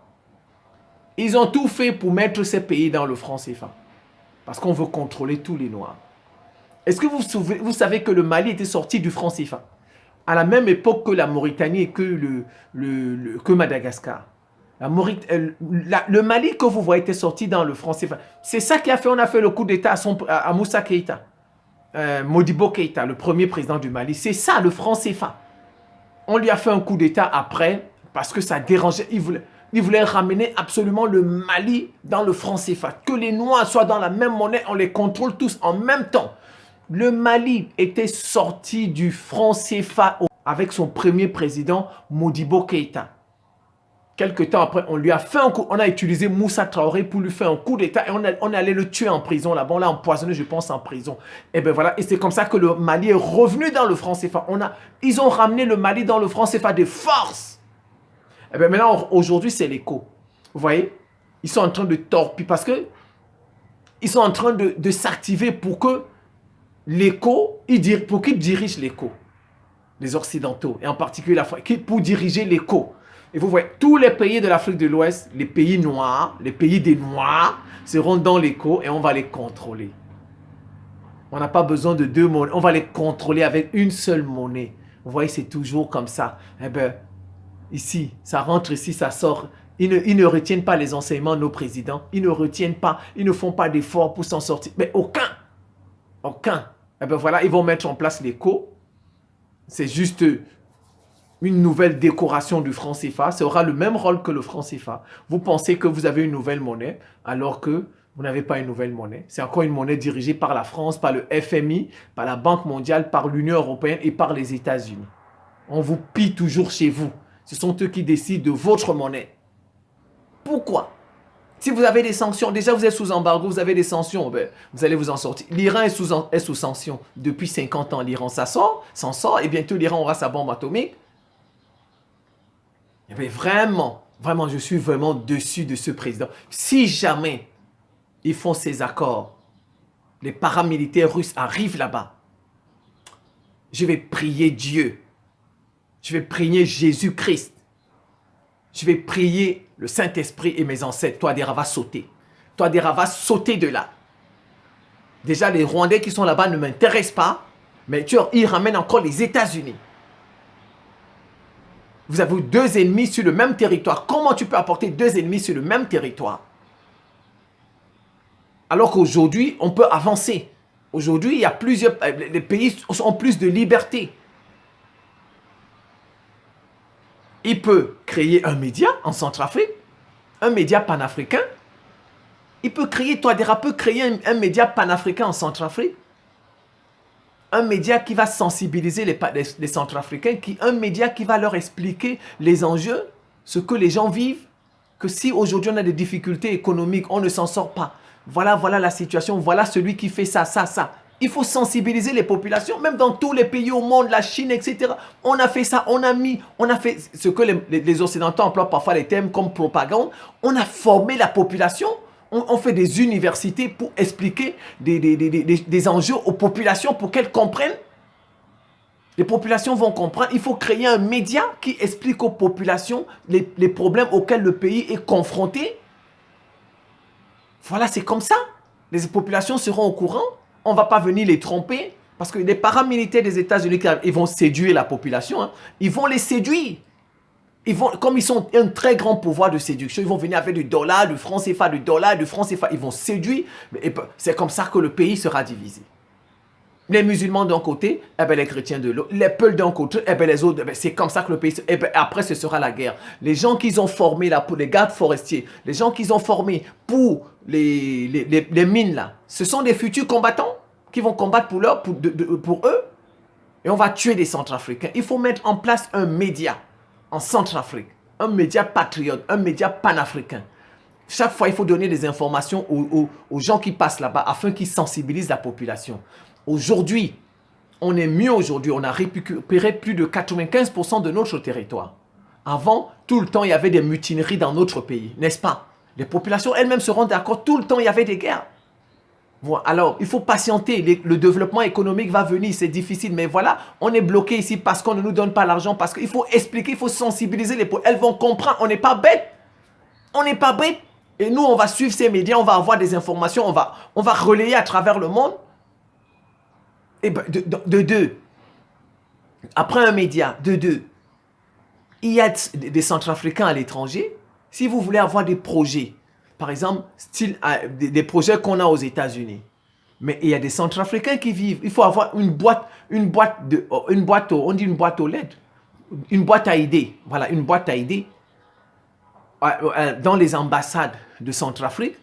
Ils ont tout fait pour mettre ces pays dans le franc CFA. Parce qu'on veut contrôler tous les Noirs. Est-ce que vous savez que le Mali était sorti du franc CFA à la même époque que la Mauritanie et que Madagascar? Le Mali que vous voyez était sorti dans le franc CFA. C'est ça qui a fait, on a fait le coup d'État à Moussa Keïta. Modibo Keïta, le premier président du Mali. C'est ça le franc CFA. On lui a fait un coup d'État après parce que ça dérangeait. Il voulait ramener absolument le Mali dans le franc CFA. Que les Noirs soient dans la même monnaie, on les contrôle tous en même temps. Le Mali était sorti du franc CFA avec son premier président, Modibo Keïta. Quelque temps après, on lui a fait un coup. On a utilisé Moussa Traoré pour lui faire un coup d'État et on allait le tuer en prison. Là-bas, on l'a empoisonné, je pense, en prison. Et bien voilà, et c'est comme ça que le Mali est revenu dans le franc CFA. Ils ont ramené le Mali dans le franc CFA de force. Et bien maintenant, aujourd'hui, c'est l'écho. Vous voyez? Ils sont en train de torpiller parce que ils sont en train de s'activer pour que l'écho, pour qu'ils dirigent l'écho, les Occidentaux, et en particulier la France, pour diriger l'écho. Et vous voyez, tous les pays de l'Afrique de l'Ouest, les pays noirs, les pays des noirs, seront dans l'éco et on va les contrôler. On n'a pas besoin de deux monnaies. On va les contrôler avec une seule monnaie. Vous voyez, c'est toujours comme ça. Eh bien, ici, ça rentre ici, ça sort. Ils ne retiennent pas les enseignements de nos présidents. Ils ne retiennent pas, ils ne font pas d'efforts pour s'en sortir. Mais aucun. Aucun. Eh bien voilà, ils vont mettre en place l'éco. C'est juste une nouvelle décoration du franc CFA. Ça aura le même rôle que le franc CFA. Vous pensez que vous avez une nouvelle monnaie alors que vous n'avez pas une nouvelle monnaie. C'est encore une monnaie dirigée par la France, par le FMI, par la Banque mondiale, par l'Union européenne et par les États-Unis. On vous pille toujours chez vous. Ce sont eux qui décident de votre monnaie. Pourquoi? Si vous avez des sanctions, déjà vous êtes sous embargo, vous avez des sanctions, ben, vous allez vous en sortir. L'Iran est sous sanctions depuis 50 ans. L'Iran s'en sort et bientôt l'Iran aura sa bombe atomique. Et bien vraiment, je suis vraiment dessus de ce président. Si jamais ils font ces accords, les paramilitaires russes arrivent là-bas, je vais prier Dieu. Je vais prier Jésus-Christ. Je vais prier le Saint-Esprit et mes ancêtres. Touadéra va sauter. Touadéra va sauter de là. Déjà, les Rwandais qui sont là-bas ne m'intéressent pas. Mais ils ramènent encore les États-Unis. Vous avez deux ennemis sur le même territoire. Comment tu peux apporter deux ennemis sur le même territoire? Alors qu'aujourd'hui, on peut avancer. Aujourd'hui, il y a plusieurs... Les pays ont plus de liberté. Il peut créer un média en Centrafrique, un média panafricain. Il peut créer, Touadéra peut créer un média panafricain en Centrafrique. Un média qui va sensibiliser les Centrafricains, un média qui va leur expliquer les enjeux, ce que les gens vivent, que si aujourd'hui on a des difficultés économiques, on ne s'en sort pas. Voilà la situation, voilà celui qui fait ça. Il faut sensibiliser les populations, même dans tous les pays au monde, la Chine, etc. On a fait ça, on a fait ce que les Occidentaux emploient parfois les termes comme propagande. On a formé la population, on fait des universités pour expliquer des enjeux aux populations pour qu'elles comprennent. Les populations vont comprendre. Il faut créer un média qui explique aux populations les problèmes auxquels le pays est confronté. Voilà, c'est comme ça. Les populations seront au courant. On ne va pas venir les tromper. Parce que les paramilitaires des États-Unis, ils vont séduire la population. Hein. Ils vont les séduire. Comme ils ont un très grand pouvoir de séduction, ils vont venir avec du dollar, du franc CFA, du dollar, du franc CFA. Ils vont séduire. C'est comme ça que le pays sera divisé. Les musulmans d'un côté, les chrétiens de l'autre. Les Peuls d'un côté, les autres. C'est comme ça que le pays... après, ce sera la guerre. Les gens qu'ils ont formés là, pour les gardes forestiers, les gens qu'ils ont formés pour les mines là, ce sont des futurs combattants qui vont combattre pour eux. Et on va tuer des Centrafricains. Il faut mettre en place un média en Centrafrique. Un média patriote, un média panafricain. Chaque fois, il faut donner des informations aux gens qui passent là-bas afin qu'ils sensibilisent la population. Aujourd'hui, on est mieux aujourd'hui. On a récupéré plus de 95% de notre territoire. Avant, tout le temps, il y avait des mutineries dans notre pays, n'est-ce pas? Les populations elles-mêmes se rendent d'accord. Tout le temps, il y avait des guerres. Bon, alors, il faut patienter. Le développement économique va venir, c'est difficile. Mais voilà, on est bloqué ici parce qu'on ne nous donne pas l'argent. Parce qu'il faut expliquer, il faut sensibiliser les peuples. Elles vont comprendre. On n'est pas bêtes. On n'est pas bêtes. Et nous, on va suivre ces médias, on va avoir des informations, on va relayer à travers le monde. Et ben, de deux, après un média, de deux, il y a des Centrafricains à l'étranger. Si vous voulez avoir des projets, par exemple, style des projets qu'on a aux États-Unis, mais il y a des Centrafricains qui vivent. Il faut avoir on dit une boîte aux lettres, une boîte à idées. Voilà, une boîte à idées dans les ambassades de Centrafrique.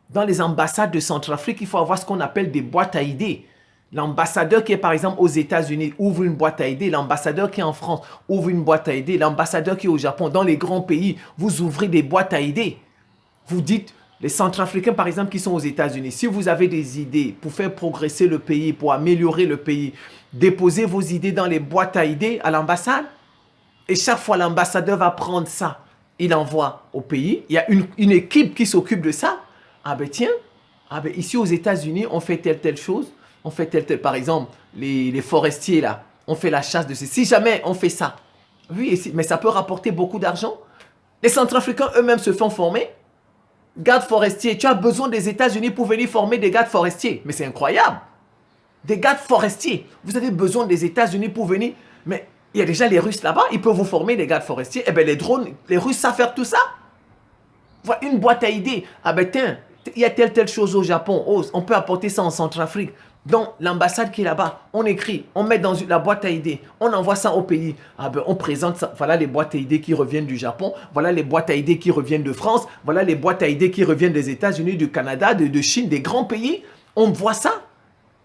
Dans les ambassades de Centrafrique, il faut avoir ce qu'on appelle des boîtes à idées. L'ambassadeur qui est par exemple aux États-Unis ouvre une boîte à idées. L'ambassadeur qui est en France ouvre une boîte à idées. L'ambassadeur qui est au Japon, dans les grands pays, vous ouvrez des boîtes à idées. Vous dites, les Centrafricains par exemple qui sont aux États-Unis, si vous avez des idées pour faire progresser le pays, pour améliorer le pays, déposez vos idées dans les boîtes à idées à l'ambassade. Et chaque fois, l'ambassadeur va prendre ça. Il envoie au pays. Il y a une équipe qui s'occupe de ça. Ah ben tiens, ici aux États-Unis, on fait telle chose. On fait tel. Par exemple, les forestiers là, on fait la chasse de ces. Si jamais on fait ça, Oui, mais ça peut rapporter beaucoup d'argent. Les Centrafricains eux-mêmes se font former. Gardes forestiers, tu as besoin des États-Unis pour venir former des gardes forestiers. Mais c'est incroyable. Des gardes forestiers. Vous avez besoin des États-Unis pour venir. Mais il y a déjà les Russes là-bas, ils peuvent vous former des gardes forestiers. Eh bien, les drones, les Russes savent faire tout ça. Voilà une boîte à idées. Ah ben tiens, il y a telle chose au Japon. Oh, on peut apporter ça en Centrafrique. Dans l'ambassade qui est là-bas, on écrit, on met dans la boîte à idées, on envoie ça au pays. Ah ben, on présente ça. Voilà les boîtes à idées qui reviennent du Japon. Voilà les boîtes à idées qui reviennent de France. Voilà les boîtes à idées qui reviennent des États-Unis, du Canada, de Chine, des grands pays. On voit ça.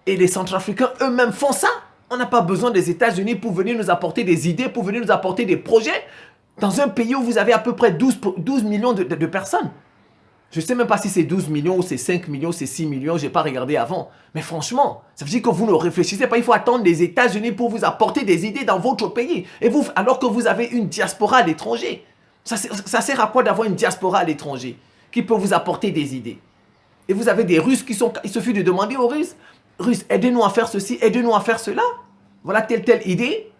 Et les Centrafricains eux-mêmes font ça. On n'a pas besoin des États-Unis pour venir nous apporter des idées, pour venir nous apporter des projets. Dans un pays où vous avez à peu près 12 millions de personnes. Je ne sais même pas si c'est 12 millions ou c'est 5 millions, c'est 6 millions, je n'ai pas regardé avant. Mais franchement, ça veut dire que vous ne réfléchissez pas. Il faut attendre les États-Unis pour vous apporter des idées dans votre pays. Et vous, alors que vous avez une diaspora à l'étranger. Ça sert à quoi d'avoir une diaspora à l'étranger qui peut vous apporter des idées? Et vous avez des Russes qui sont... Il suffit de demander aux Russes, Russes, aidez-nous à faire ceci, aidez-nous à faire cela. Voilà telle idée.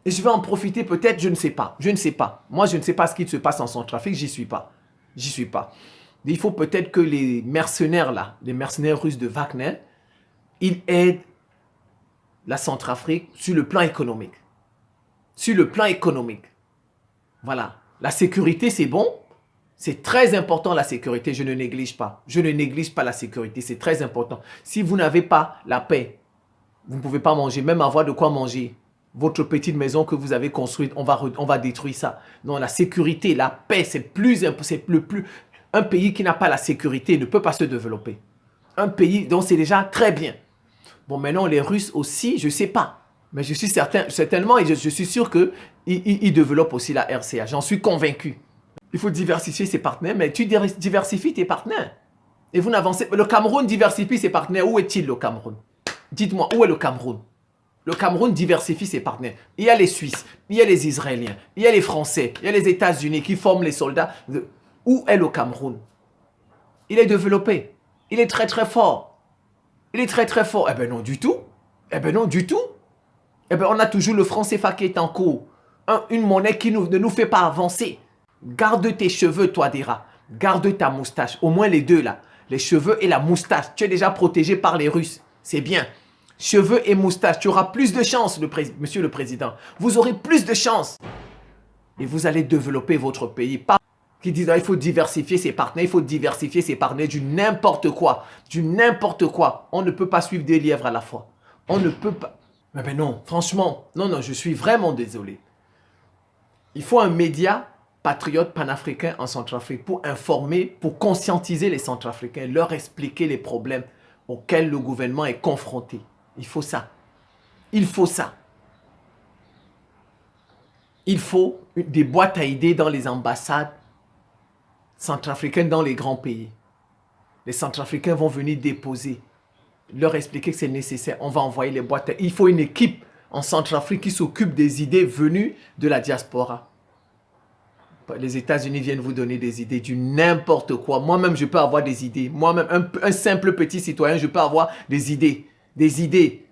Et je vais en profiter peut-être, je ne sais pas. Je ne sais pas. Moi, je ne sais pas ce qui se passe en Centrafrique, j'y suis pas. J'y suis pas. Il faut peut-être que les mercenaires là, les mercenaires russes de Wagner, ils aident la Centrafrique sur le plan économique. Sur le plan économique. Voilà. La sécurité, c'est bon. C'est très important la sécurité, je ne néglige pas. Je ne néglige pas la sécurité, c'est très important. Si vous n'avez pas la paix, vous ne pouvez pas manger, même avoir de quoi manger. Votre petite maison que vous avez construite, on va détruire ça. Non, la sécurité, la paix, c'est le plus... Un pays qui n'a pas la sécurité ne peut pas se développer. Un pays dont c'est déjà très bien. Bon, maintenant, les Russes aussi, je ne sais pas. Mais je suis certainement, et je suis sûr qu'ils développent aussi la RCA. J'en suis convaincu. Il faut diversifier ses partenaires, mais tu diversifies tes partenaires. Et vous n'avancez pas. Le Cameroun diversifie ses partenaires. Où est-il le Cameroun? Dites-moi, où est le Cameroun? Le Cameroun diversifie ses partenaires. Il y a les Suisses, il y a les Israéliens, il y a les Français, il y a les États-Unis qui forment les soldats. Où est le Cameroun? Il est développé. Il est très très fort. Il est très très fort. Eh bien non du tout. Eh bien non du tout. Eh bien on a toujours le franc CFA qui est en cours. Une monnaie qui ne nous fait pas avancer. Garde tes cheveux, toi, Dira. Garde ta moustache. Au moins les deux, là. Les cheveux et la moustache. Tu es déjà protégé par les Russes. C'est bien. Cheveux et moustache. Tu auras plus de chance, monsieur le président. Vous aurez plus de chance. Et vous allez développer votre pays. Pas qui disent, il faut diversifier ses partenaires. Il faut diversifier ses partenaires du n'importe quoi. Du n'importe quoi. On ne peut pas suivre des lièvres à la fois. On ne peut pas. Mais non, franchement. Non, je suis vraiment désolé. Il faut un média patriote panafricain en Centrafrique pour informer, pour conscientiser les Centrafricains, leur expliquer les problèmes auxquels le gouvernement est confronté. Il faut ça. Il faut ça. Il faut des boîtes à idées dans les ambassades centrafricaines dans les grands pays. Les Centrafricains vont venir déposer, leur expliquer que c'est nécessaire. On va envoyer les boîtes à... Il faut une équipe en Centrafrique qui s'occupe des idées venues de la diaspora. Les États-Unis viennent vous donner des idées du n'importe quoi. Moi-même, je peux avoir des idées. Moi-même, un simple petit citoyen, je peux avoir des idées. Des idées.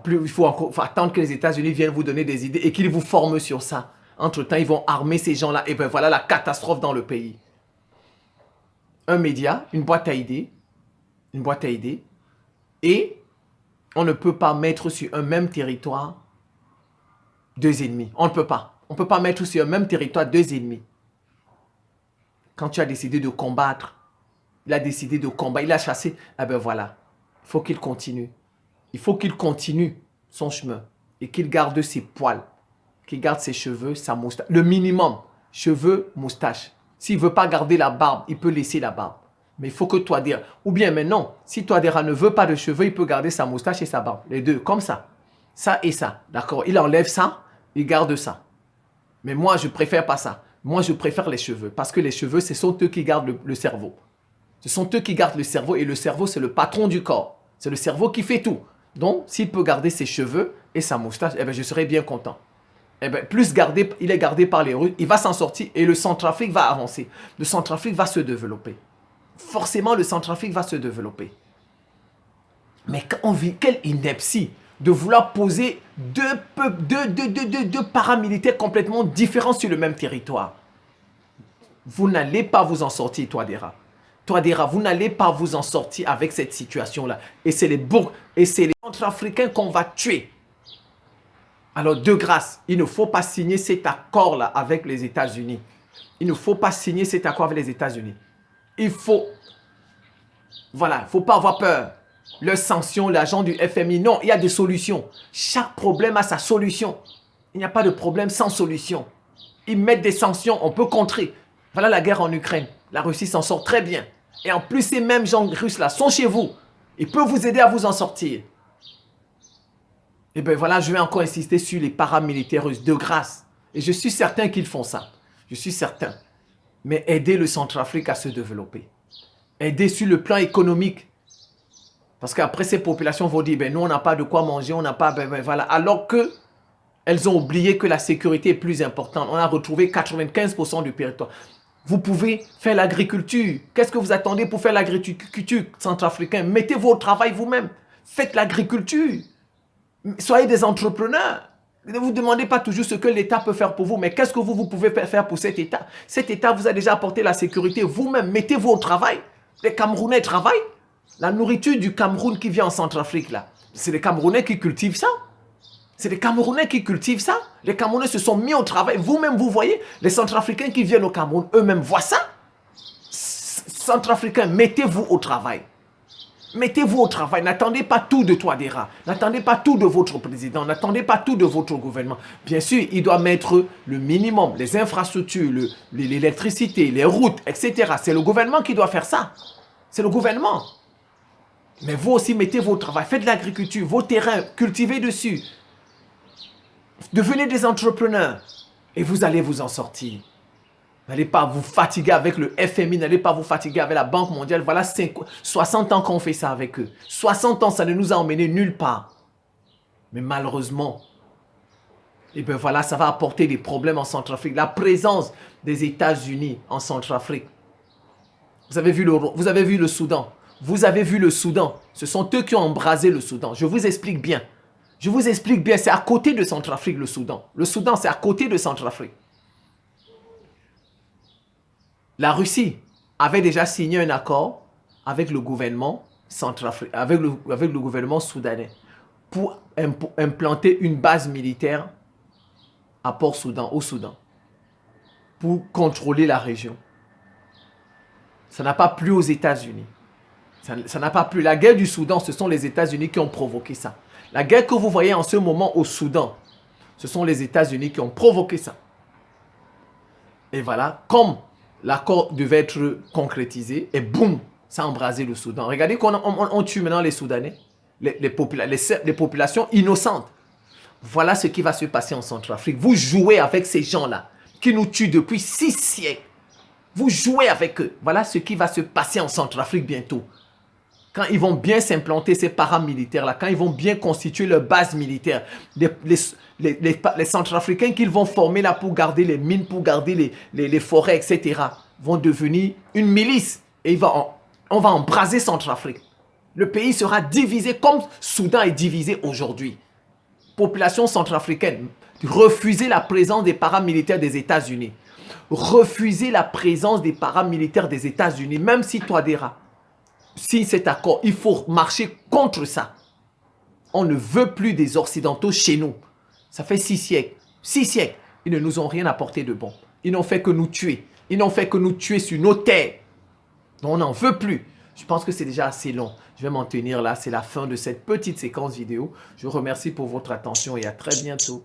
Il faut attendre que les États-Unis viennent vous donner des idées et qu'ils vous forment sur ça. Entre-temps, ils vont armer ces gens-là. Et bien voilà la catastrophe dans le pays. Un média, une boîte à idées. Une boîte à idées. Et on ne peut pas mettre sur un même territoire deux ennemis. On ne peut pas. On ne peut pas mettre sur un même territoire deux ennemis. Quand tu as décidé de combattre, il a décidé de combattre, il a chassé, eh bien voilà, il faut qu'il continue. Il faut qu'il continue son chemin et qu'il garde ses poils, qu'il garde ses cheveux, sa moustache. Le minimum, cheveux, moustache. S'il ne veut pas garder la barbe, il peut laisser la barbe. Mais il faut que toi dire, ou bien maintenant, si toi ne veut pas de cheveux, il peut garder sa moustache et sa barbe. Les deux, comme ça. Ça et ça, d'accord? Il enlève ça, il garde ça. Mais moi, je préfère pas ça. Moi, je préfère les cheveux. Parce que les cheveux, ce sont eux qui gardent le cerveau. Ce sont eux qui gardent le cerveau. Et le cerveau, c'est le patron du corps. C'est le cerveau qui fait tout. Donc, s'il peut garder ses cheveux et sa moustache, eh bien, je serais bien content. Eh bien, plus il est gardé par les Russes, il va s'en sortir et le Centrafrique va avancer. Le Centrafrique va se développer. Forcément, le Centrafrique va se développer. Mais quand on vit, quelle ineptie. de vouloir poser deux paramilitaires complètement différents sur le même territoire. Vous n'allez pas vous en sortir, Touadéra. Touadéra, vous n'allez pas vous en sortir avec cette situation-là. Et c'est les Centrafricains qu'on va tuer. Alors, de grâce, il ne faut pas signer cet accord-là avec les États-Unis. Il ne faut pas signer cet accord avec les États-Unis. Il faut... Voilà, il ne faut pas avoir peur. Leurs sanctions, l'agent du FMI, non, il y a des solutions. Chaque problème a sa solution. Il n'y a pas de problème sans solution. Ils mettent des sanctions, on peut contrer. Voilà la guerre en Ukraine. La Russie s'en sort très bien. Et en plus, ces mêmes gens russes-là sont chez vous. Ils peuvent vous aider à vous en sortir. Et bien voilà, je vais encore insister sur les paramilitaires russes de grâce. Et je suis certain qu'ils font ça. Je suis certain. Mais aider le Centrafrique à se développer. Aider sur le plan économique. Parce qu'après, ces populations vont dire, ben, nous, on n'a pas de quoi manger, on n'a pas... voilà. Alors que elles ont oublié que la sécurité est plus importante. On a retrouvé 95% du territoire. Vous pouvez faire l'agriculture. Qu'est-ce que vous attendez pour faire l'agriculture centrafricaine? Mettez-vous au travail vous-même. Faites l'agriculture. Soyez des entrepreneurs. Ne vous demandez pas toujours ce que l'État peut faire pour vous, mais qu'est-ce que vous pouvez faire pour cet État? Cet État vous a déjà apporté la sécurité vous-même. Mettez-vous au travail. Les Camerounais travaillent. La nourriture du Cameroun qui vient en Centrafrique, là, c'est les Camerounais qui cultivent ça. C'est les Camerounais qui cultivent ça. Les Camerounais se sont mis au travail. Vous-même, vous voyez, les Centrafricains qui viennent au Cameroun, eux-mêmes voient ça. Centrafricains, mettez-vous au travail. Mettez-vous au travail. N'attendez pas tout de Touadéra. N'attendez pas tout de votre président. N'attendez pas tout de votre gouvernement. Bien sûr, il doit mettre le minimum, les infrastructures, l'électricité, les routes, etc. C'est le gouvernement qui doit faire ça. C'est le gouvernement. Mais vous aussi, mettez-vous au travail. Faites de l'agriculture, vos terrains, cultivez dessus. Devenez des entrepreneurs et vous allez vous en sortir. N'allez pas vous fatiguer avec le FMI, n'allez pas vous fatiguer avec la Banque mondiale. Voilà 60 ans qu'on fait ça avec eux. 60 ans, ça ne nous a emmenés nulle part. Mais malheureusement, et bien voilà, ça va apporter des problèmes en Centrafrique. La présence des États-Unis en Centrafrique. Vous avez vu le Soudan. Vous avez vu le Soudan. Ce sont eux qui ont embrasé le Soudan. Je vous explique bien. Je vous explique bien, c'est à côté de Centrafrique, le Soudan. Le Soudan, c'est à côté de Centrafrique. La Russie avait déjà signé un accord avec le gouvernement avec le gouvernement soudanais pour implanter une base militaire à Port-Soudan, au Soudan, pour contrôler la région. Ça n'a pas plu aux États-Unis. Ça n'a pas plu. La guerre du Soudan, ce sont les États-Unis qui ont provoqué ça. La guerre que vous voyez en ce moment au Soudan, ce sont les États-Unis qui ont provoqué ça. Et voilà, comme l'accord devait être concrétisé, et boum, ça a embrasé le Soudan. Regardez qu'on tue maintenant les Soudanais, les populations innocentes. Voilà ce qui va se passer en Centrafrique. Vous jouez avec ces gens-là, qui nous tuent depuis 6 siècles. Vous jouez avec eux. Voilà ce qui va se passer en Centrafrique bientôt. Quand ils vont bien s'implanter, ces paramilitaires-là, quand ils vont bien constituer leur base militaire, les Centrafricains qu'ils vont former là pour garder les mines, pour garder les forêts, etc., vont devenir une milice. Et on va embraser Centrafrique. Le pays sera divisé comme Soudan est divisé aujourd'hui. Population centrafricaine, refusez la présence des paramilitaires des États-Unis. Refusez la présence des paramilitaires des États-Unis, même si Touadéra, si cet accord, il faut marcher contre ça. On ne veut plus des Occidentaux chez nous. Ça fait 6 siècles. 6 siècles. Ils ne nous ont rien apporté de bon. Ils n'ont fait que nous tuer. Ils n'ont fait que nous tuer sur nos terres. Donc on n'en veut plus. Je pense que c'est déjà assez long. Je vais m'en tenir là. C'est la fin de cette petite séquence vidéo. Je vous remercie pour votre attention et à très bientôt.